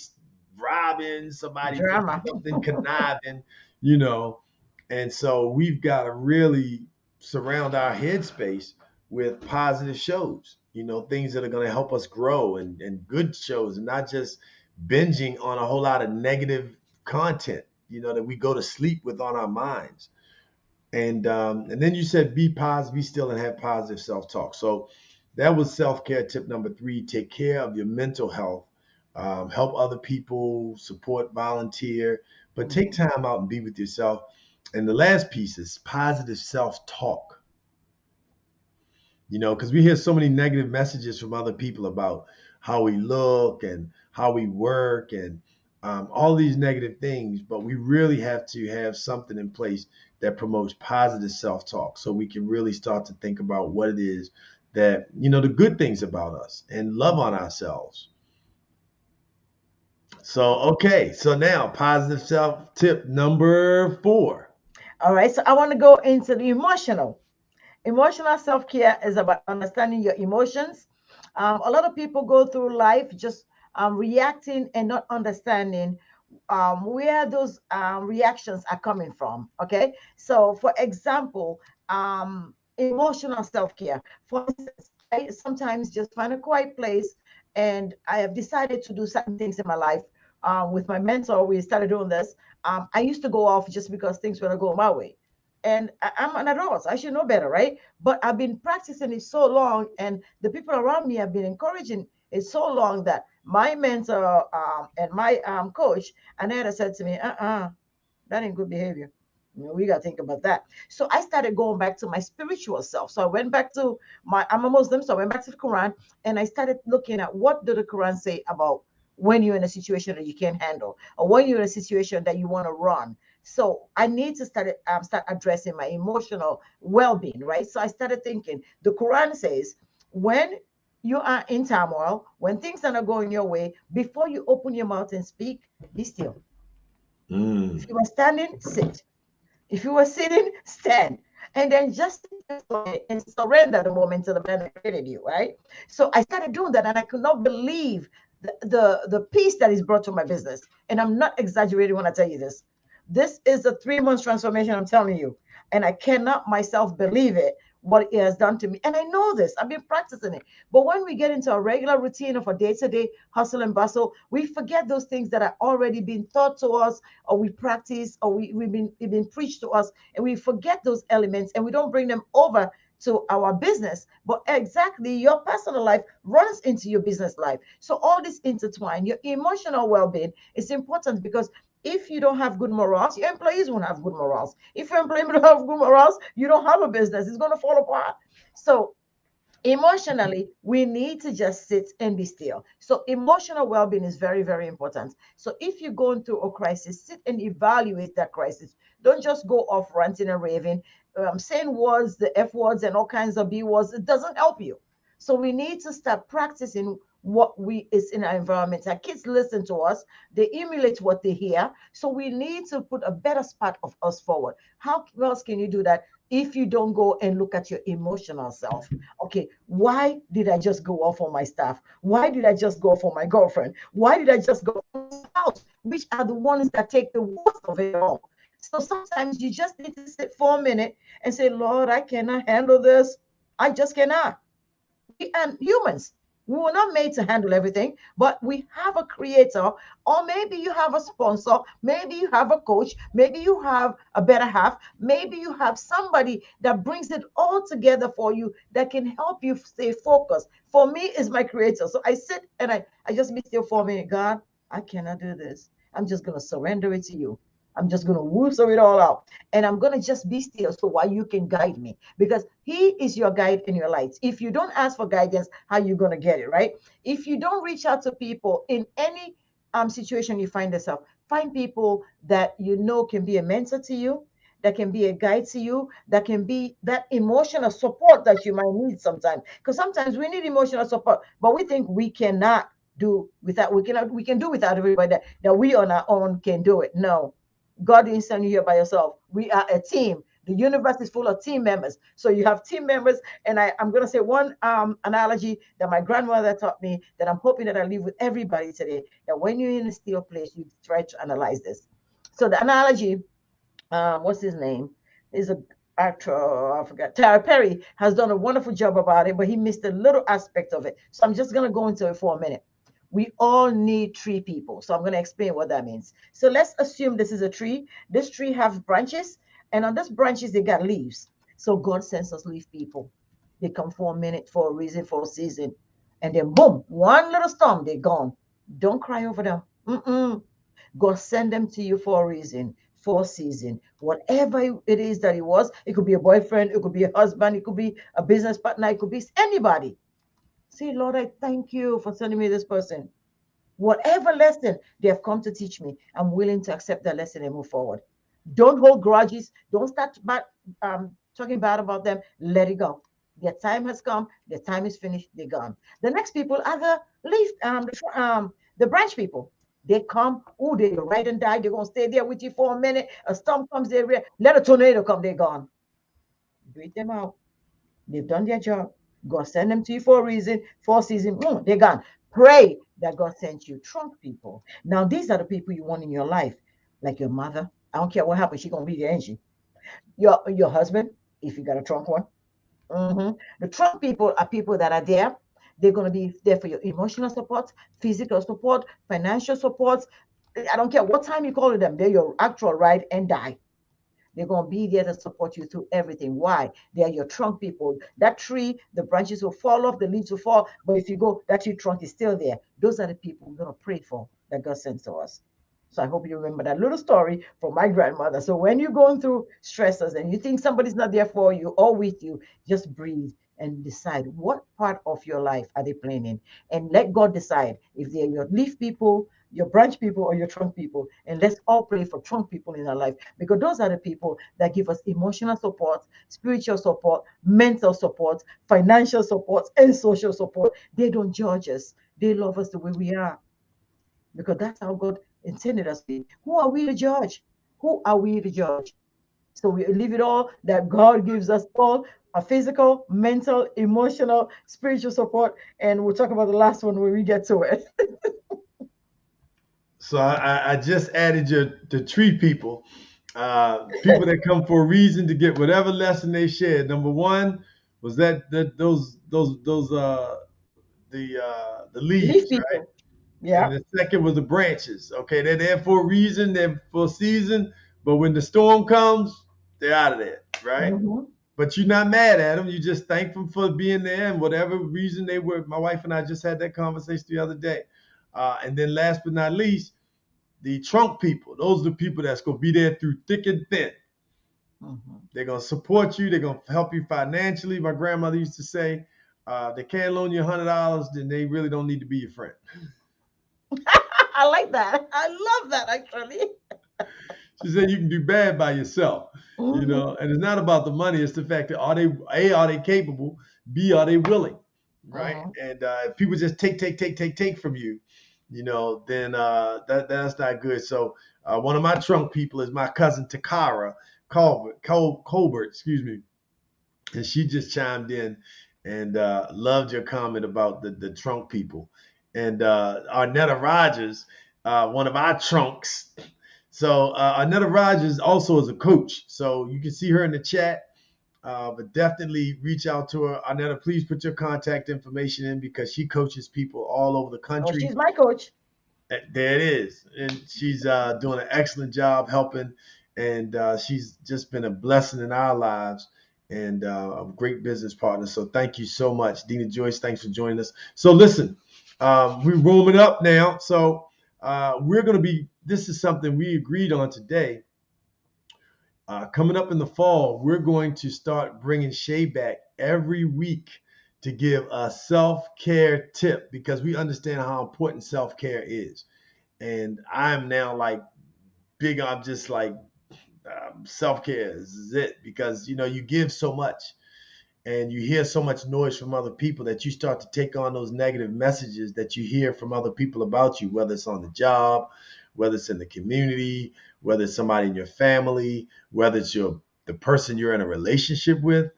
robbing, somebody doing something conniving, and so we've got to really surround our headspace with positive shows, things that are going to help us grow and good shows, and not just binging on a whole lot of negative content, that we go to sleep with on our minds. And then you said be positive, be still, and have positive self-talk. So that was self-care tip number 3. Take care of your mental health, help other people, support, volunteer, but take time out and be with yourself. And the last piece is positive self-talk. Because we hear so many negative messages from other people about how we look and how we work and all these negative things, but we really have to have something in place that promotes positive self-talk so we can really start to think about what it is that, the good things about us and love on ourselves. So now positive self tip number 4. All right, so I want to go into the emotional. Emotional self-care is about understanding your emotions. A lot of people go through life just reacting and not understanding where those reactions are coming from. Okay, so for example, emotional self-care. For instance, I sometimes just find a quiet place, and I have decided to do certain things in my life. With my mentor, we started doing this. I used to go off just because things were not going my way. And I'm an adult, I should know better, right? But I've been practicing it so long, and the people around me have been encouraging it so long that my mentor and my coach, Anetta, said to me, that ain't good behavior. We got to think about that. So I started going back to my spiritual self. So I went back to I'm a Muslim, so I went back to the Quran, and I started looking at what did the Quran say about when you're in a situation that you can't handle, or when you're in a situation that you want to run. So I need to start addressing my emotional well-being, right? So I started thinking, the Quran says, when you are in turmoil, when things are not going your way, before you open your mouth and speak, be still. If you were standing, sit. If you were sitting, stand. And then just and surrender the moment to the man that created you, right? So I started doing that, and I could not believe the peace that is brought to my business. And I'm not exaggerating when I tell you this. This is a 3 months transformation, I'm telling you. And I cannot myself believe it, what it has done to me. And I know this, I've been practicing it. But when we get into a regular routine of a day-to-day hustle and bustle, we forget those things that are already been taught to us, or we practice, or we've been preached to us, and we forget those elements and we don't bring them over to our business. But exactly, your personal life runs into your business life. So all this intertwine. Your emotional well-being is important, because if you don't have good morals, your employees won't have good morals. If your employees don't have good morals, you don't have a business. It's going to fall apart. So emotionally, we need to just sit and be still. So emotional well-being is very, very important. So if you're going through a crisis, sit and evaluate that crisis. Don't just go off ranting and raving, saying words, the F words and all kinds of B words. It doesn't help you. So we need to start practicing what we is in our environment. Our kids listen to us, they emulate what they hear. So we need to put a better spot of us forward. How else can you do that if you don't go and look at your emotional self? Okay, why did I just go off on my staff? Why did I just go off on my girlfriend? Why did I just go off on my spouse? Which are the ones that take the worst of it all? So sometimes you just need to sit for a minute and say, Lord, I cannot handle this. I just cannot. We are humans. We were not made to handle everything, but we have a creator, or maybe you have a sponsor, maybe you have a coach, maybe you have a better half, maybe you have somebody that brings it all together for you, that can help you stay focused. For me, is my creator. So I sit and I just be still for a minute. God, I cannot do this. I'm just going to surrender it to you. I'm just going to whistle it all out. And I'm going to just be still so while you can guide me, because he is your guide and your light. If you don't ask for guidance, how you going to get it, right? If you don't reach out to people in any situation you find yourself, find people that you know can be a mentor to you, that can be a guide to you, that can be that emotional support that you might need sometimes. Because sometimes we need emotional support, but we think we cannot do without, we can do without everybody, that we on our own can do it. No, God didn't send you here by yourself. We are a team. The universe is full of team members. So you have team members. And I'm going to say one analogy that my grandmother taught me, that I'm hoping that I leave with everybody today, that when you're in a still place, you try to analyze this. So the analogy, what's his name? Is a actor, I forgot. Tara Perry has done a wonderful job about it, but he missed a little aspect of it. So I'm just going to go into it for a minute. We all need tree people. So I'm going to explain what that means. So let's assume this is a tree. This tree has branches, and on these branches, they got leaves. So God sends us leaf people. They come for a minute, for a reason, for a season. And then boom, one little storm, they're gone. Don't cry over them. Mm-mm. God send them to you for a reason, for a season. Whatever it is that it was, it could be a boyfriend, it could be a husband, it could be a business partner, it could be anybody. Say, Lord, I thank you for sending me this person. Whatever lesson they have come to teach me, I'm willing to accept that lesson and move forward. Don't hold grudges. Don't start talking bad about them. Let it go. Their time has come. Their time is finished. They're gone. The next people are the leaf, the branch people. They come. Oh, they ride and die. They're gonna stay there with you for a minute. A storm comes. Let a tornado come. They're gone. Breathe them out. They've done their job. God sent them to you for a reason, for a season. They're gone. Pray that God sent you trunk people. Now, these are the people you want in your life, like your mother. I don't care what happens, she's gonna be there, ain't she? Your husband, if you got a trunk one. The trunk people are people that are there. They're gonna be there for your emotional support, physical support, financial support. I don't care what time you call them. They're your actual ride and die. They're going to be there to support you through everything. Why? They are your trunk people. That tree, the branches will fall off, the leaves will fall. But if you go, that tree trunk is still there. Those are the people we're going to pray for, that God sends to us. So I hope you remember that little story from my grandmother. So when you're going through stresses and you think somebody's not there for you or with you, just breathe and decide what part of your life are they playing in. And let God decide if they're your leaf people, your branch people, or your trunk people. And let's all pray for trunk people in our life, because those are the people that give us emotional support, spiritual support, mental support, financial support, and social support. They don't judge us. They love us the way we are, because that's how God intended us to be. Who are we to judge? Who are we to judge? So we leave it all that God gives us all, a physical, mental, emotional, spiritual support. And we'll talk about the last one when we get to it. So I just added the tree people, people that come for a reason to get whatever lesson they shared. Number one was that those the leaves, Leaf right? people. And Yeah. the second was the branches. Okay, they're there for a reason, they're for a season, but when the storm comes, they're out of there, right? Hmm. But you're not mad at them. You just thank them for being there and whatever reason they were. My wife and I just had that conversation the other day. And then last but not least, the trunk people. Those are the people that's going to be there through thick and thin. Hmm. They're going to support you. They're going to help you financially. My grandmother used to say, they can't loan you $100, then they really don't need to be your friend. I like that. I love that actually. She said you can do bad by yourself, Hmm. and it's not about the money. It's the fact that are they capable? B, are they willing? Right? Hmm. And if people just take from you, then that's not good. So one of my trunk people is my cousin Takara Colbert, excuse me, and she just chimed in and loved your comment about the trunk people. And Arnetta Rogers, one of our trunks. So Arnetta Rogers also is a coach. So you can see her in the chat, but definitely reach out to her. Arnetta, please put your contact information in because she coaches people all over the Oh, country. she's my coach. There it is. And she's doing an excellent job helping. And she's just been a blessing in our lives and a great business partner. So thank you so much. Dina Joyce, thanks for joining us. So listen, we're warming up now. So we're going to this is something we agreed on today. Coming up in the fall, we're going to start bringing Shay back every week to give a self-care tip because we understand how important self-care is. And I'm now like big. I'm just like self-care is it because you give so much and you hear so much noise from other people that you start to take on those negative messages that you hear from other people about you, whether it's on the job, whether it's in the community, whether it's somebody in your family, whether it's the person you're in a relationship with.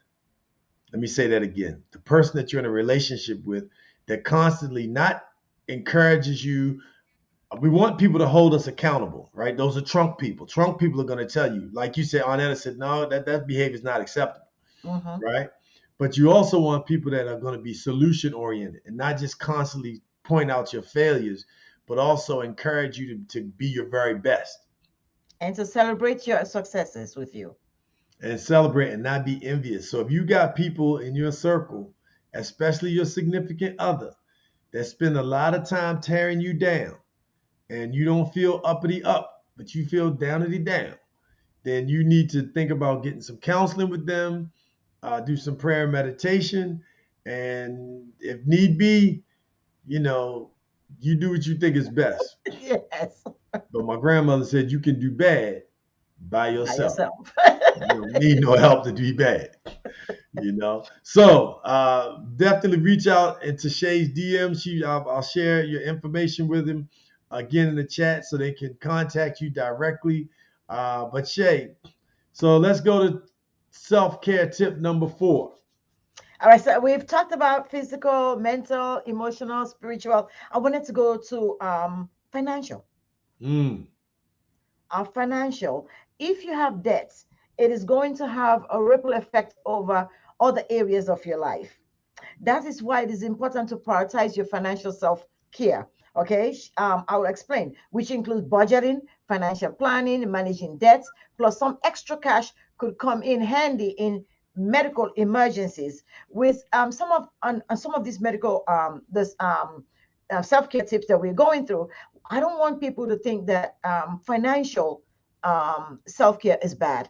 Let me say that again. The person that you're in a relationship with that constantly not encourages you. We want people to hold us accountable, right? Those are trunk people. Trunk people are going to tell you, like you said, Arnetta said, no, that behavior is not acceptable, Hmm. right? But you also want people that are going to be solution oriented and not just constantly point out your failures, but also encourage you to be your very best And to celebrate your successes with you. and celebrate and not be envious. So if you got people in your circle, especially your significant other, that spend a lot of time tearing you down and you don't feel uppity up, but you feel downity down, then you need to think about getting some counseling with them, do some prayer and meditation, and if need be, you know, you do what you think is best. Yes. But my grandmother said you can do bad by By yourself. yourself. You don't need no help to do bad. So definitely reach out into Shay's DM. I'll share your information with him again in the chat so they can contact you directly. But Shay, so let's go to self-care tip number 4. All right, so we've talked about physical, mental, emotional, spiritual. I wanted to go to financial. Mm, Financial. If you have debts, it is going to have a ripple effect over other areas of your life. That is why it is important to prioritize your financial self care. Okay, I will explain, which includes budgeting, financial planning, managing debts, plus some extra cash could come in handy in medical emergencies. With some of these medical this self care tips that we're going through, I don't want people to think that financial self care is bad.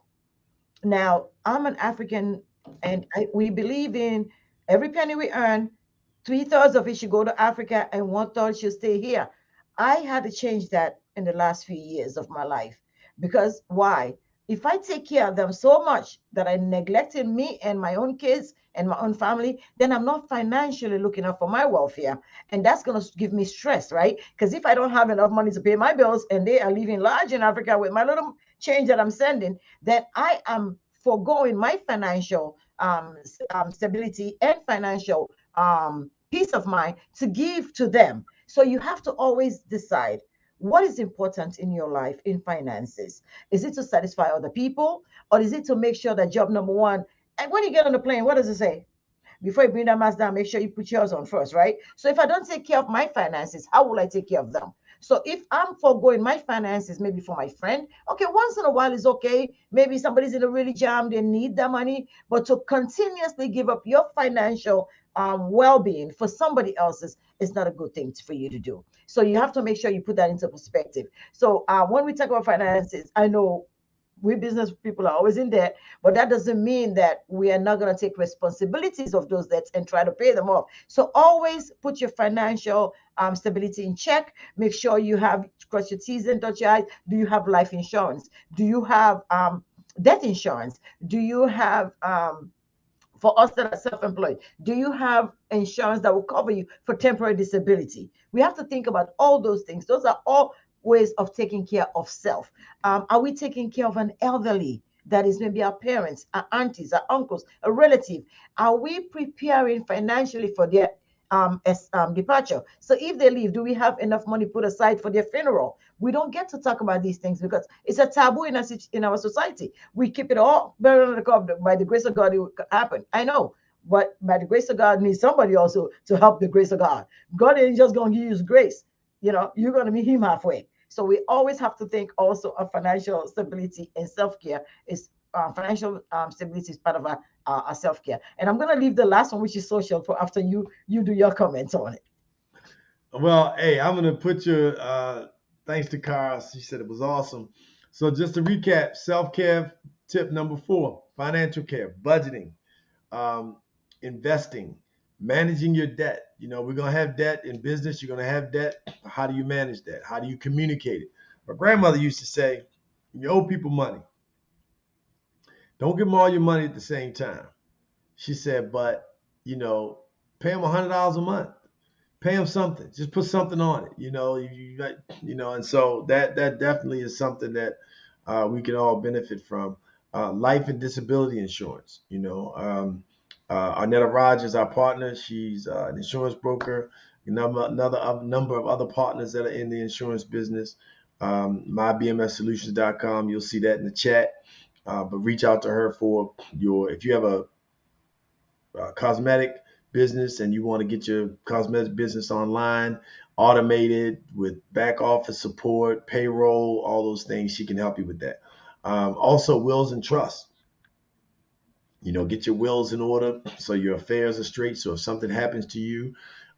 Now, I'm an African, and we believe in every penny we earn, 3/3 of it should go to Africa and 1/3 should stay here. I had to change that in the last few years of my life because why? If I take care of them so much that I neglected me and my own kids and my own family, then I'm not financially looking out for my welfare. And that's going to give me stress, right? Because if I don't have enough money to pay my bills and they are living large in Africa with my little change that I'm sending, then I am foregoing my financial stability and financial peace of mind to give to them. So you have to always decide what is important in your life in finances? Is it to satisfy other people, or is it to make sure that job number one? And when you get on the plane, what does it say? Before you bring that mask down, make sure you put yours on first, right? So if I don't take care of my finances, how will I take care of them? So if I'm foregoing my finances, maybe for my friend, okay, once in a while is okay. Maybe somebody's in a really jam, they need that money, but to continuously give up your financial well-being for somebody else's is not a good thing for you to do. So you have to make sure you put that into perspective. So when we talk about finances, I know we business people are always in debt, but that doesn't mean that we are not going to take responsibilities of those debts and try to pay them off. So always put your financial stability in check. Make sure you have cross your T's and dot your I's. Do you have life insurance? Do you have death insurance? Do you have for us that are self-employed, do you have insurance that will cover you for temporary disability? We have to think about all those things. Those are all ways of taking care of self. Are we taking care of an elderly? That is maybe our parents, our aunties, our uncles, a relative. Are we preparing financially for their departure? So if they leave, do we have enough money put aside for their funeral? We don't get to talk about these things because it's a taboo in our society. We keep it all buried under the cover. By the grace of God, it will happen. I know, but by the grace of God, needs somebody also to help the grace of God. God ain't just going to give you his grace. You're going to meet him halfway. So we always have to think also of financial stability, and self-care is financial stability is part of our self-care. And I'm going to leave the last one, which is social, for after you do your comments on it. Well, hey, I'm going to put your thanks to Cara. She said it was awesome. So just to recap, self-care tip number 4, financial care, budgeting, investing, managing your debt. We're going to have debt in business. You're going to have debt. How do you manage that? How do you communicate it? My grandmother used to say, when you owe people money, don't give them all your money at the same time. She said, but, pay them $100 a month. Pay them something. Just put something on it. And so that definitely is something that we can all benefit from. Life and disability insurance. Arnetta Rogers, our partner, she's an insurance broker. Number of other partners that are in the insurance business. MyBMSSolutions.com. You'll see that in the chat. But reach out to her if you have a cosmetic business and you want to get your cosmetic business online, automated with back office support, payroll, all those things, she can help you with that. Also, wills and trusts. Get your wills in order so your affairs are straight. So if something happens to you,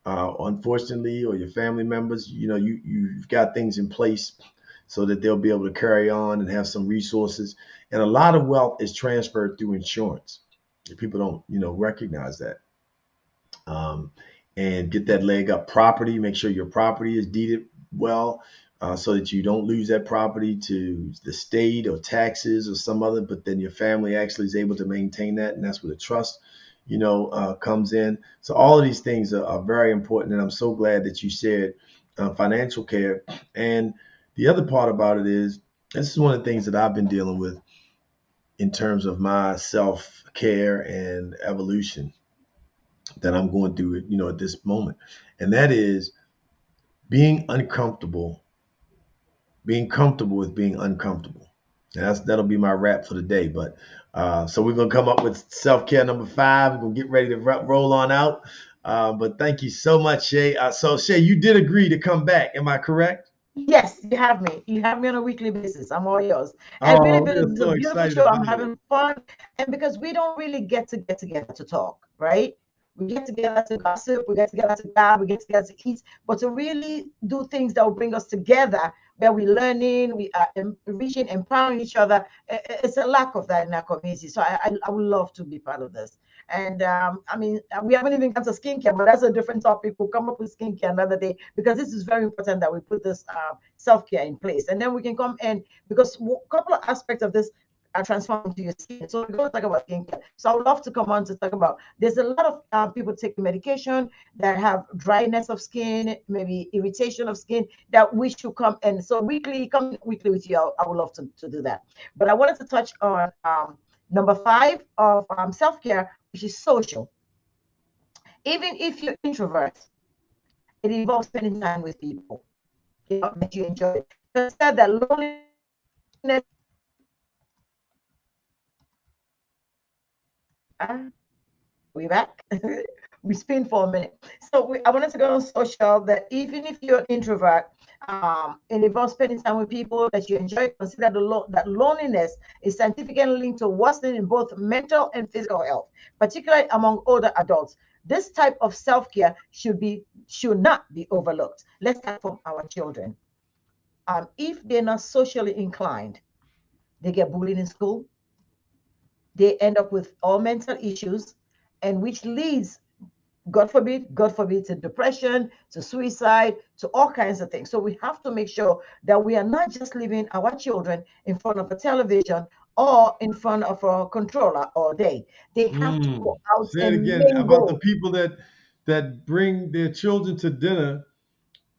unfortunately, or your family members, you've got things in place so that they'll be able to carry on and have some resources. And a lot of wealth is transferred through insurance. People don't, recognize that. And get that leg up. Property, make sure your property is deeded well, so that you don't lose that property to the state or taxes or some other, but then your family actually is able to maintain that. And that's where the trust, comes in. So all of these things are very important. And I'm so glad that you shared financial care. And the other part about it is, this is one of the things that I've been dealing with in terms of my self-care and evolution that I'm going through, at this moment. And that is being comfortable with being uncomfortable. And that'll be my wrap for the day. But so we're going to come up with self-care number 5. We're going to get ready to roll on out. But thank you so much, Shay. So Shay, you did agree to come back. Am I correct? Yes, you have me. You have me on a weekly basis. I'm all yours. And really, it's a beautiful show. I'm having fun. And because we don't really get together to talk, right? We get together to gossip, we get together to gab, we get together to eat, but to really do things that will bring us together, where we're learning, we are reaching, empowering each other. It's a lack of that in our community. So I would love to be part of this. And we haven't even got to skincare, but that's a different topic. We'll come up with skincare another day, because this is very important that we put this self-care in place. And then we can come in, because a couple of aspects of this are transforming to your skin. So we're going to talk about skincare. So I would love to come on to talk about, there's a lot of people taking medication that have dryness of skin, maybe irritation of skin, that we should come. And so come weekly with you. I would love to do that. But I wanted to touch on number 5 of self-care, which is social. Even if you're introvert, it involves spending time with people. that you enjoy. You said that loneliness. We back. We spin for a minute. So I wanted to go on social that even if you're an introvert, and involves spending time with people that you enjoy, consider that loneliness is scientifically linked to worsening in both mental and physical health, particularly among older adults. This type of self-care should not be overlooked. Let's start from our children. If they're not socially inclined, they get bullied in school, they end up with all mental issues, and which leads, God forbid, to depression, to suicide, to all kinds of things. So we have to make sure that we are not just leaving our children in front of a television or in front of a controller all day. They have to go out Say it and again about the mingle. people that bring their children to dinner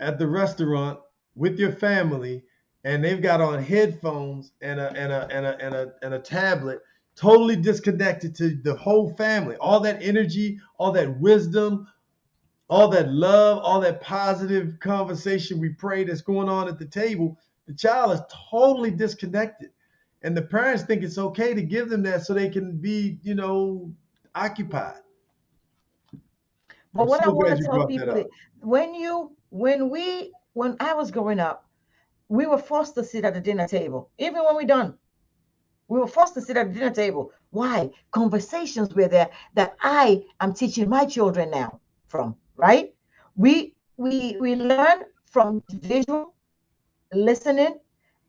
at the restaurant with your family, and they've got on headphones and a tablet, totally disconnected to the whole family. All that energy, all that wisdom, all that love, all that positive conversation we pray that's going on at the table, the child is totally disconnected. And the parents think it's okay to give them that so they can be, occupied. But I'm what I so want glad to you tell brought that people is up. when I was growing up, we were forced to sit at the dinner table. Even when we done, we were forced to sit at the dinner table. Why? Conversations were there that I am teaching my children now from, right? We learn from visual, listening,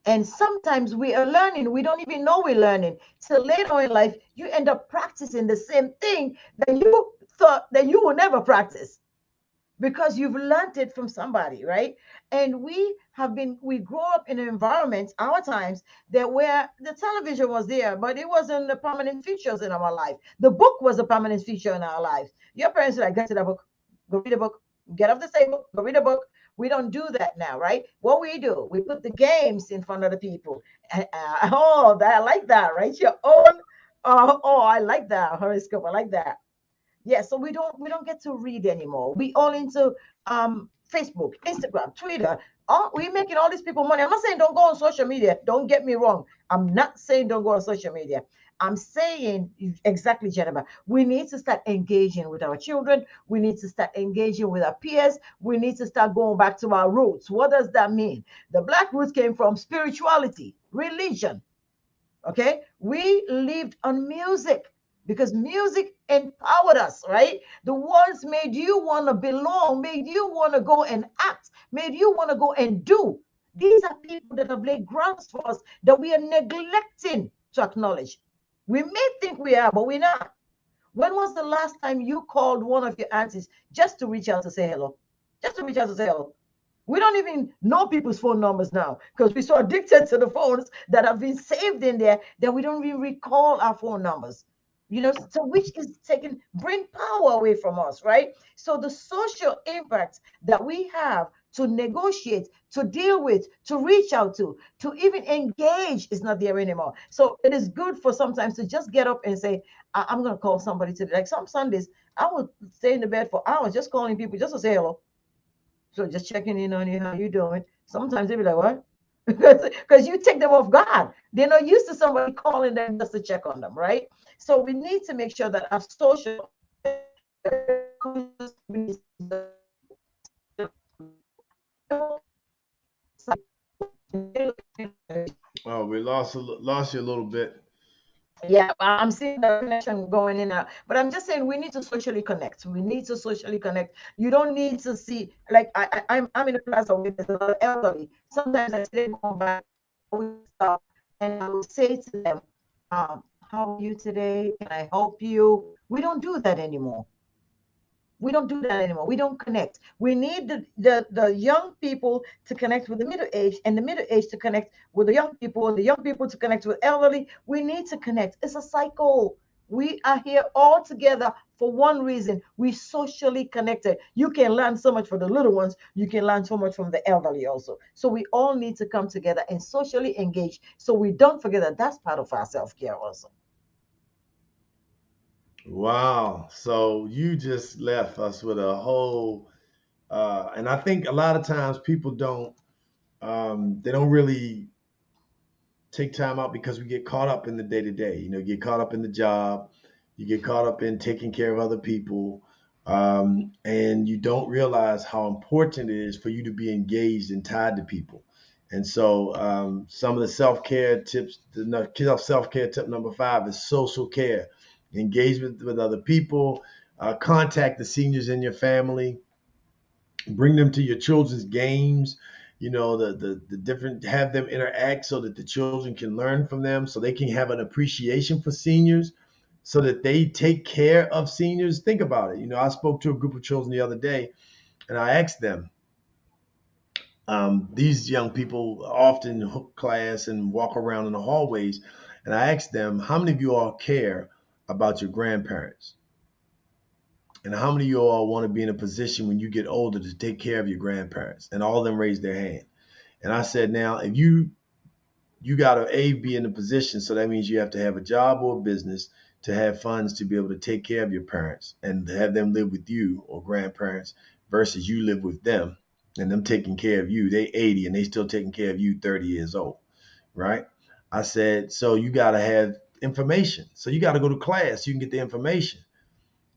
and sometimes we are learning. We don't even know we're learning. So later in life, you end up practicing the same thing that you thought that you will never practice because you've learned it from somebody, right? And we grew up in environments, our times, that where the television was there, but it wasn't the permanent features in our life. The book was a permanent feature in our lives. Your parents were like, get to the book, go read a book, get off the table, go read a book. We don't do that now, right? What we do, we put the games in front of the people. Oh, that I like that, right? Your own. Oh, I like that horoscope. I like that. Yeah, so we don't get to read anymore. We all into Facebook, Instagram, Twitter. We're making all these people money. I'm not saying don't go on social media. Don't get me wrong. I'm not saying don't go on social media. I'm saying exactly, Jennifer. We need to start engaging with our children. We need to start engaging with our peers. We need to start going back to our roots. What does that mean? The black roots came from spirituality, religion. Okay, we lived on music because music empowered us, right? The words made you want to belong, made you want to go and act, made you want to go and do. These are people that have laid grounds for us that we are neglecting to acknowledge. We may think we are, but we're not. When was the last time you called one of your aunties just to reach out to say hello? Just to reach out to say hello. We don't even know people's phone numbers now because we're so addicted to the phones that have been saved in there that we don't even recall our phone numbers. So which is taking bring power away from us, right? So the social impact that we have to negotiate, to deal with, to reach out to even engage is not there anymore. So it is good for sometimes to just get up and say, I'm going to call somebody today. Like some Sundays, I would stay in the bed for hours just calling people just to say hello. So just checking in on you, how you doing? Sometimes they be like, what? Because you take them off guard. They're not used to somebody calling them just to check on them, right? So we need to make sure that our social Oh, we lost you a little bit. yeah, I'm seeing the connection going in and out. But I'm just saying we need to socially connect. We need to socially connect. You don't need to see like I'm in a plaza with there's a lot of elderly. Sometimes I see them come back and I will say to them, how are you today? Can I help you? We don't do that anymore. We don't do that anymore. We don't connect. We need the young people to connect with the middle age, and the middle age to connect with the young people to connect with elderly. We need to connect. It's a cycle. We are here all together for one reason. We socially connected. You can learn so much from the little ones. You can learn so much from the elderly also. So we all need to come together and socially engage so we don't forget that that's part of our self-care also. Wow. So you just left us with a whole, and I think a lot of times people don't. They don't really take time out because we get caught up in the day to day. You get caught up in the job, you get caught up in taking care of other people, and you don't realize how important it is for you to be engaged and tied to people. And so, some of the self care tips, the self care tip number 5 is social care, engagement with other people, contact the seniors in your family, bring them to your children's games, the different, have them interact so that the children can learn from them, so they can have an appreciation for seniors, so that they take care of seniors. Think about it. I spoke to a group of children the other day, and I asked them, these young people often hook class and walk around in the hallways, and I asked them, how many of you all care about your grandparents? And how many of you all want to be in a position when you get older to take care of your grandparents? And all of them raised their hand. And I said, now, if you got to be in a position, so that means you have to have a job or a business to have funds to be able to take care of your parents and have them live with you or grandparents, versus you live with them and them taking care of you. They 80 and they still taking care of you 30 years old, right? I said, so you got to have information. So you got to go to class. You can get the information.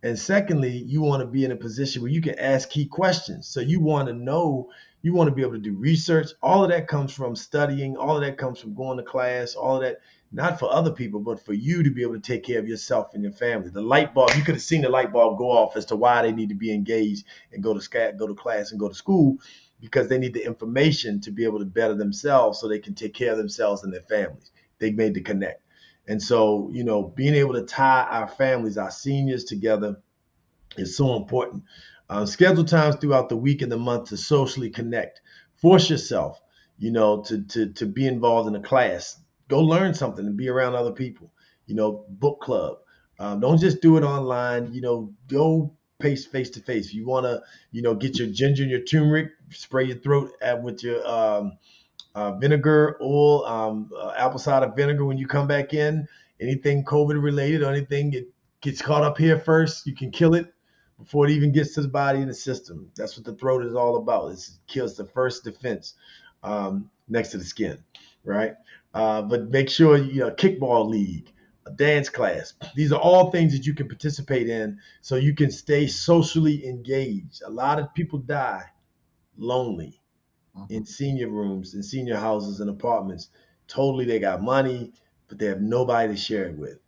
And secondly, you want to be in a position where you can ask key questions. So you want to know, you want to be able to do research. All of that comes from studying. All of that comes from going to class. All of that, not for other people, but for you to be able to take care of yourself and your family. The light bulb, you could have seen the light bulb go off as to why they need to be engaged and go to class and go to school, because they need the information to be able to better themselves so they can take care of themselves and their families. They made the connect. And so, being able to tie our families, our seniors together is so important. Schedule times throughout the week and the month to socially connect. Force yourself, to be involved in a class. Go learn something and be around other people. Book club. Don't just do it online. Go face to face. If you want to, get your ginger and your turmeric, spray your throat with your vinegar, oil, apple cider vinegar when you come back in. Anything COVID related or anything that gets caught up here first, you can kill it before it even gets to the body and the system. That's what the throat is all about. It kills the first defense next to the skin, right? But make sure, kickball league, a dance class. These are all things that you can participate in so you can stay socially engaged. A lot of people die lonely in senior rooms, in senior houses and apartments. Totally, they got money, but they have nobody to share it with.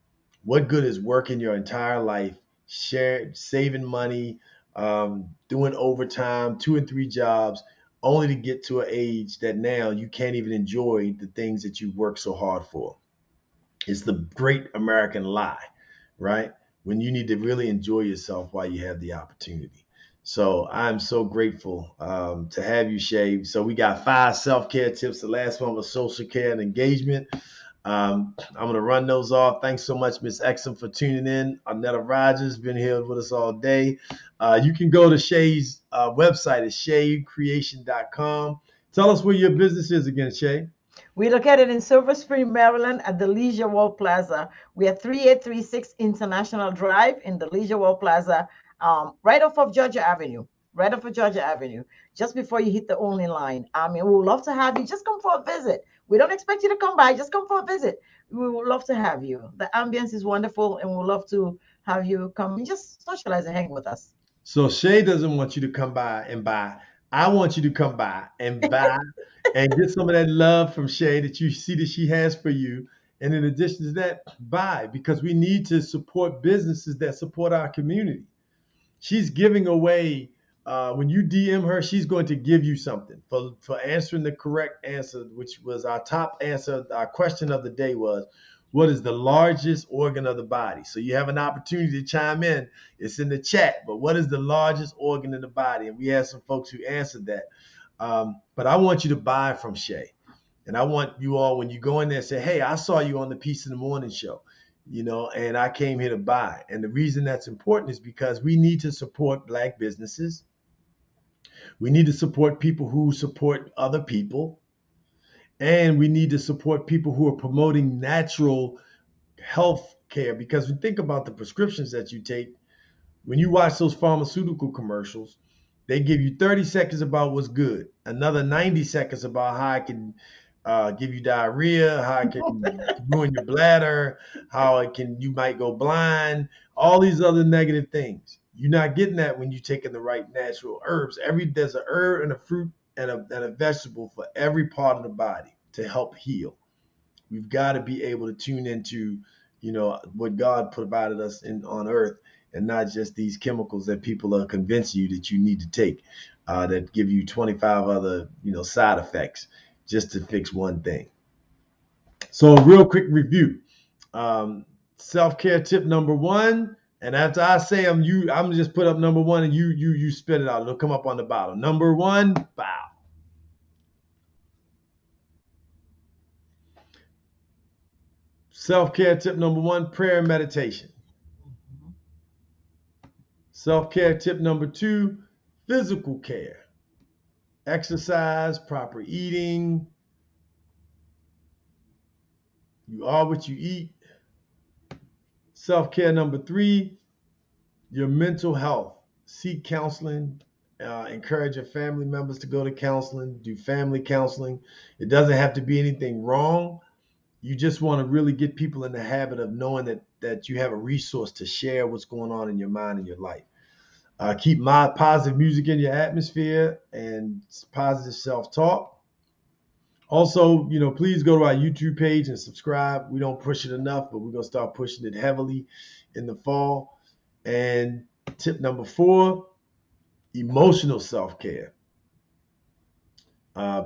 What good is working your entire life, saving money, doing overtime, 2 and 3 jobs, only to get to an age that now you can't even enjoy the things that you worked so hard for? It's the great American lie, right? When you need to really enjoy yourself while you have the opportunity. So I'm so grateful to have you, Shay. So we got 5 self-care tips. The last one was social care and engagement. I'm going to run those off. Thanks so much, Miss Exum, for tuning in. Arnetta Rogers been here with us all day. You can go to Shay's website at shaycreation.com. Tell us where your business is again, Shay. We're located in Silver Spring, Maryland at the Leisure World Plaza. We are 3836 International Drive in the Leisure World Plaza, right off of Georgia Avenue. Just before you hit the only line. We would love to have you. Just come for a visit. We don't expect you to come by. Just come for a visit. We would love to have you. The ambience is wonderful, and we'd love to have you come and just socialize and hang with us. So Shay doesn't want you to come by and buy. I want you to come by and buy and get some of that love from Shay that you see that she has for you. And in addition to that, buy, because we need to support businesses that support our community. She's giving away. When you DM her, she's going to give you something for answering the correct answer, which was our top answer. Our question of the day was, what is the largest organ of the body? So you have an opportunity to chime in. It's in the chat, but what is the largest organ in the body? And we had some folks who answered that. But I want you to buy from Shay. And I want you all, when you go in there, say, hey, I saw you on the Peace in the Morning show, and I came here to buy. And the reason that's important is because we need to support Black businesses. We need to support people who support other people. And we need to support people who are promoting natural health care. Because we think about the prescriptions that you take, when you watch those pharmaceutical commercials, They give you 30 seconds about what's good, another 90 seconds about how it can give you diarrhea, how it can ruin your bladder, how you might go blind, all these other negative things. You're not getting that when you're taking the right natural herbs. There's a herb and a fruit and a vegetable for every part of the body to help heal. We've got to be able to tune into, what God provided us on earth, and not just these chemicals that people are convincing you that you need to take, that give you 25 other, side effects just to fix one thing. So real quick review. Self-care tip number 1. And after I say I'm gonna just put up number 1 and you spit it out. It'll come up on the bottom. Number 1, bow. Self-care tip number 1, prayer and meditation. Self-care tip number 2, physical care. Exercise, proper eating. You are what you eat. Self-care number 3, your mental health. Seek counseling. Encourage your family members to go to counseling. Do family counseling. It doesn't have to be anything wrong. You just want to really get people in the habit of knowing that you have a resource to share what's going on in your mind and your life. Keep positive music in your atmosphere and positive self-talk. Also, please go to our YouTube page and subscribe. We don't push it enough, but we're going to start pushing it heavily in the fall. And tip number 4, emotional self-care.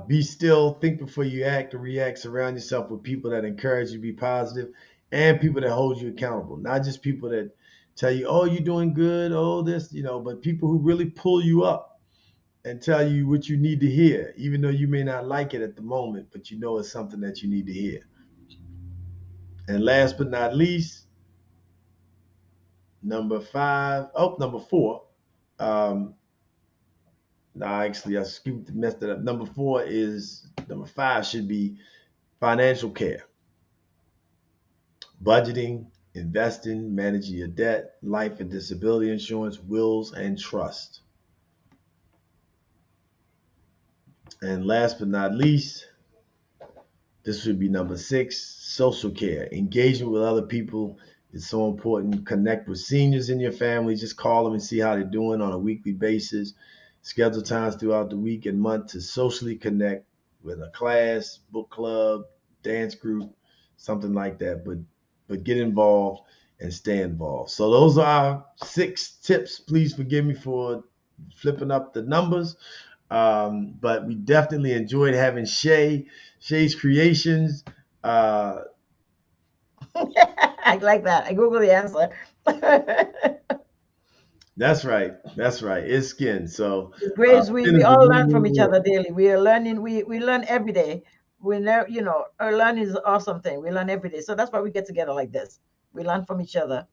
Be still, think before you act or react. Surround yourself with people that encourage you to be positive and people that hold you accountable. Not just people that tell you, oh, you're doing good, oh, this, but people who really pull you up and tell you what you need to hear, even though you may not like it at the moment, but it's something that you need to hear. And last but not least, number 4. No, actually, I messed it up. Number 5 should be financial care. Budgeting, investing, managing your debt, life and disability insurance, wills, and trust. And last but not least, this would be number 6, social care. Engagement with other people is so important. Connect with seniors in your family. Just call them and see how they're doing on a weekly basis. Schedule times throughout the week and month to socially connect with a class, book club, dance group, something like that. But get involved and stay involved. So those are our 6 tips. Please forgive me for flipping up the numbers. But we definitely enjoyed having Shay's Creations. I like that. I Google the answer. That's right. It's skin. So it's great. We all learn from each other daily. We are learning. We learn every day. We know, our learning is an awesome thing. We learn every day. So that's why we get together like this. We learn from each other.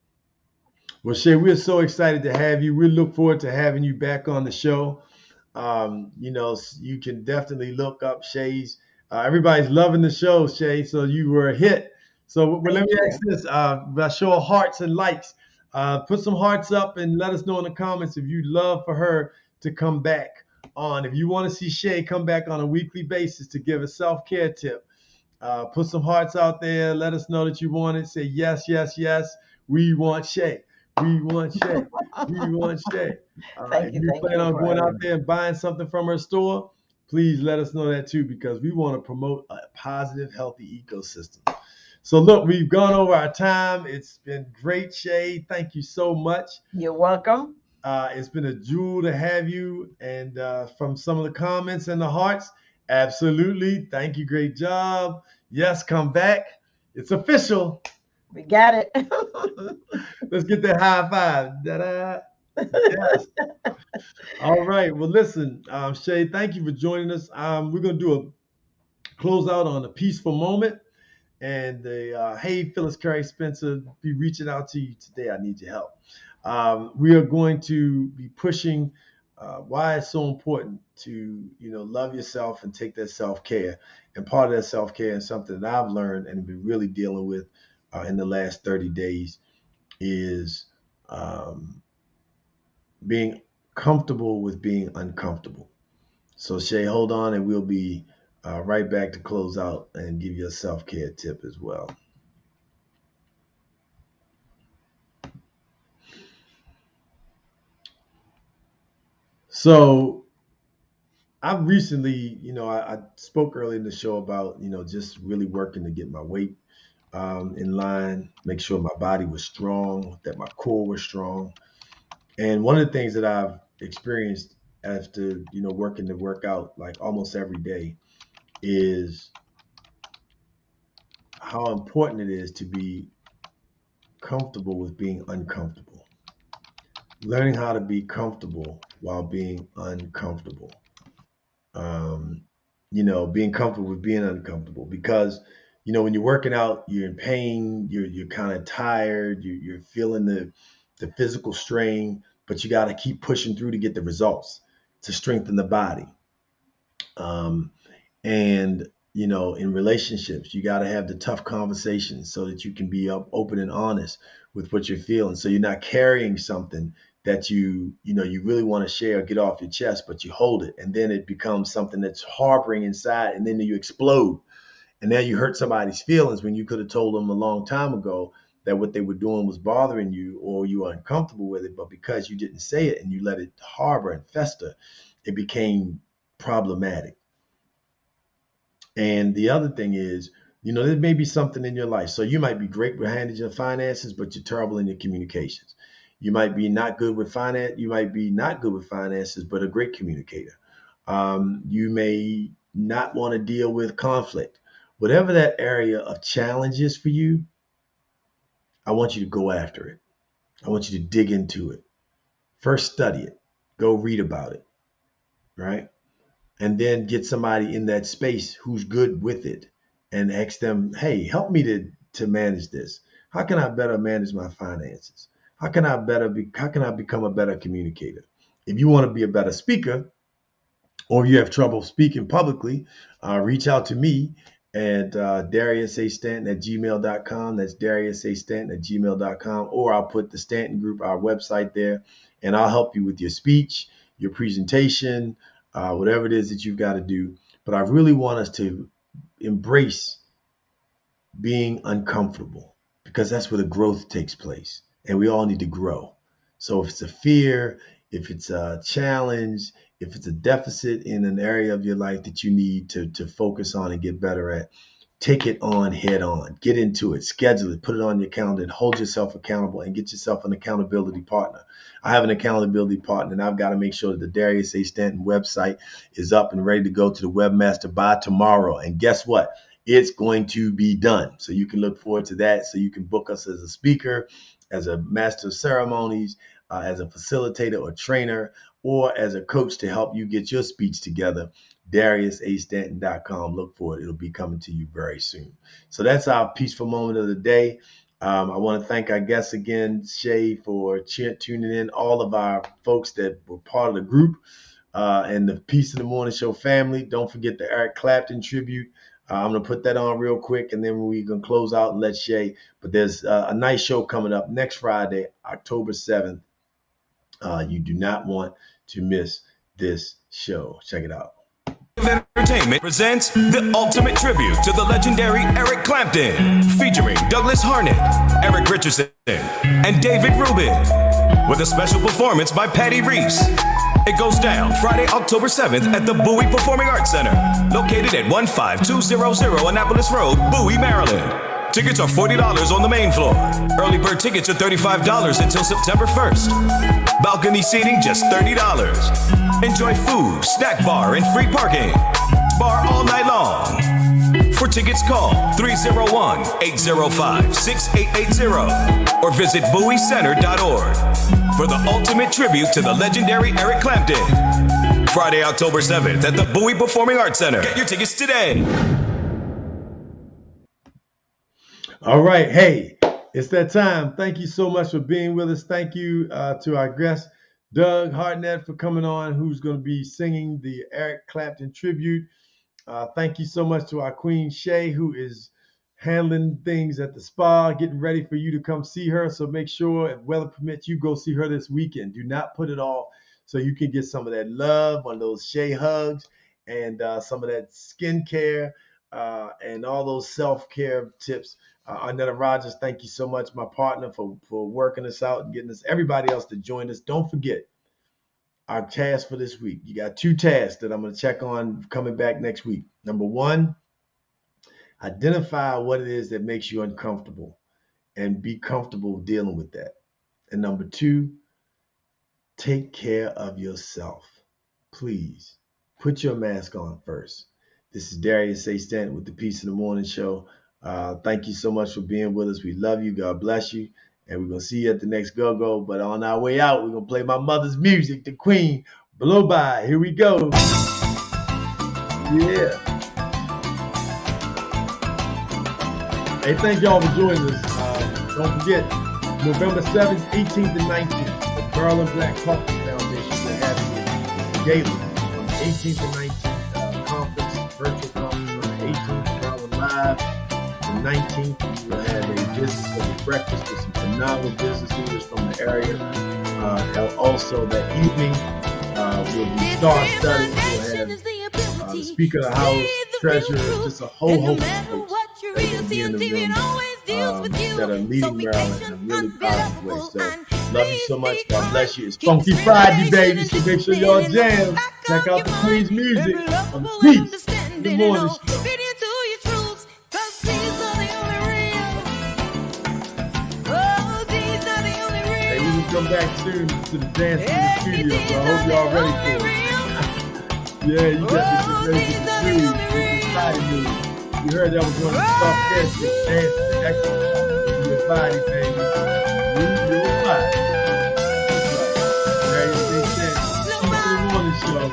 Well, Shay, we're so excited to have you. We look forward to having you back on the show. You can definitely look up Shay's. Everybody's loving the show, Shay. So you were a hit. So let me ask this: by show of hearts and likes, put some hearts up and let us know in the comments if you'd love for her to come back on. If you want to see Shay come back on a weekly basis to give a self-care tip, put some hearts out there. Let us know that you want it. Say yes, yes, yes. We want Shay. We want Shay. We want Shay. If you plan on going out there and buying something from her store, please let us know that too, because we want to promote a positive, healthy ecosystem. So look, we've gone over our time. It's been great, Shay. Thank you so much. You're welcome. It's been a jewel to have you. And from some of the comments and the hearts, absolutely. Thank you. Great job. Yes, come back. It's official. We got it. Let's get that high five. Da-da. Yes. All right. Well, listen, Shay, thank you for joining us. We're going to do a closeout on a peaceful moment. And hey, Phyllis Curry Spencer, be reaching out to you today. I need your help. We are going to be pushing why it's so important to, love yourself and take that self-care. And part of that self-care is something that I've learned and been really dealing with in the last 30 days is being comfortable with being uncomfortable. So Shay, hold on, and we'll be right back to close out and give you a self-care tip as well. So I've recently, I spoke earlier in the show about, just really working to get my weight in line, make sure my body was strong, that my core was strong. And one of the things that I've experienced after, working to work out like almost every day is how important it is to be comfortable with being uncomfortable. Learning how to be comfortable while being uncomfortable. Um, being comfortable with being uncomfortable because when you're working out, you're in pain, you're kind of tired, you're feeling the physical strain, but you got to keep pushing through to get the results to strengthen the body. Um, and in relationships, you got to have the tough conversations so that you can be open and honest with what you're feeling, so you're not carrying something that you really want to share or get off your chest, but you hold it, and then it becomes something that's harboring inside, and then you explode, and now you hurt somebody's feelings when you could have told them a long time ago that what they were doing was bothering you or you were uncomfortable with it, but because you didn't say it and you let it harbor and fester, it became problematic. And the other thing is, there may be something in your life. So you might be great with handling your finances, but you're terrible in your communications. You might be not good with finance. You might be not good with finances, but a great communicator. You may not want to deal with conflict. Whatever that area of challenge is for you, I want you to go after it. I want you to dig into it. First, study it. Go read about it, right? And then get somebody in that space who's good with it and ask them, hey, help me to manage this. How can I better manage my finances? How can I become a better communicator? If you want to be a better speaker, or if you have trouble speaking publicly, reach out to me at DariusAStanton@gmail.com. That's DariusAStanton@gmail.com. Or I'll put the Stanton Group, our website there, and I'll help you with your speech, your presentation, whatever it is that you've got to do. But I really want us to embrace being uncomfortable because that's where the growth takes place. And we all need to grow. So if it's a fear, if it's a challenge, if it's a deficit in an area of your life that you need to focus on and get better at, take it on head on, get into it, schedule it, put it on your calendar, and hold yourself accountable and get yourself an accountability partner. I have an accountability partner, and I've got to make sure that the Darius A. Stanton website is up and ready to go to the webmaster by tomorrow. And guess what? It's going to be done. So you can look forward to that. So you can book us as a speaker, as a master of ceremonies, as a facilitator or trainer, or as a coach to help you get your speech together. DariusAStanton.com. Look for it. It'll be coming to you very soon. So that's our peaceful moment of the day. I want to thank our guests again, Shay, for tuning in, all of our folks that were part of the group, and the Peace in the Morning Show family. Don't forget the Eric Clapton tribute. I'm going to put that on real quick, and then we're going to close out and let Shay. But there's a nice show coming up next Friday, October 7th. You do not want to miss this show. Check it out. Entertainment presents the ultimate tribute to the legendary Eric Clapton, featuring Douglas Harnett, Eric Richardson, and David Rubin, with a special performance by Patty Reese. It goes down Friday, October 7th at the Bowie Performing Arts Center, located at 15200 Annapolis Road, Bowie, Maryland. Tickets are $40 on the main floor. Early bird tickets are $35 until September 1st. Balcony seating just $30. Enjoy food, snack bar, and free parking. Bar all night long. For tickets, call 301-805-6880 or visit BowieCenter.org for the ultimate tribute to the legendary Eric Clapton. Friday, October 7th at the Bowie Performing Arts Center. Get your tickets today. All right. Hey, it's that time. Thank you so much for being with us. Thank you to our guest, Doug Hartnett, for coming on, who's going to be singing the Eric Clapton tribute. Thank you so much to our queen, Shay, who is handling things at the spa, getting ready for you to come see her. So make sure, if weather permits, you go see her this weekend. Do not put it off. so you can get some of that love, one of those Shea hugs, and some of that skincare and all those self-care tips. Arnetta Rogers, thank you so much, my partner, for working us out and getting us, everybody else to join us. Don't forget our task for this week. You got 2 tasks that I'm going to check on coming back next week. Number 1, identify what it is that makes you uncomfortable and be comfortable dealing with that. And number 2, take care of yourself. Please put your mask on first. This is Darius A. Stanton with the Peace in the Morning Show. Thank you so much for being with us. We love you. God bless you. And we're going to see you at the next go-go. But on our way out, we're going to play my mother's music, the Queen, Blow By. Here we go. Yeah. Hey, thank y'all for joining us. Don't forget, November 7th, 18th, and 19th, the Maryland Black Culture Foundation will have you daily from the 18th to 19th conference, virtual conference from the 18th, Maryland Live. The 19th, we will have a business breakfast with some phenomenal business leaders from the area. And also that evening, we'll be star-studded. We'll have the Speaker of the House, Treasurer, just a whole host of folks that will be in the room that are leading Maryland in a really positive way. So love you so much. God bless you. It's Funky Friday, baby. So make sure y'all jam. Check out the Queen's music on Peace in the Morning Show. Hey, we will come back soon to the dance in the studio, so I hope y'all ready for it. Yeah, you got to get ready for the food. Funky Friday music. You heard that was one of the soft dances, dancing, exercise. Move your body, baby. Move your body. Right. They said, Peace in the Morning Show.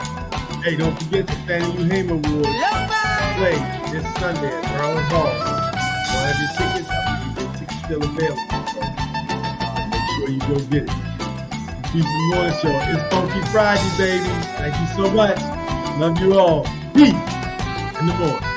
Hey, don't forget the Fannie Lou Hamer Awards. Play this Sunday at Maryland Hall. Don't have your tickets. I believe your tickets still available. So make sure you go get it. Peace in the Morning Show. It's Funky Friday, baby. Thank you so much. Love you all. Peace in the morning.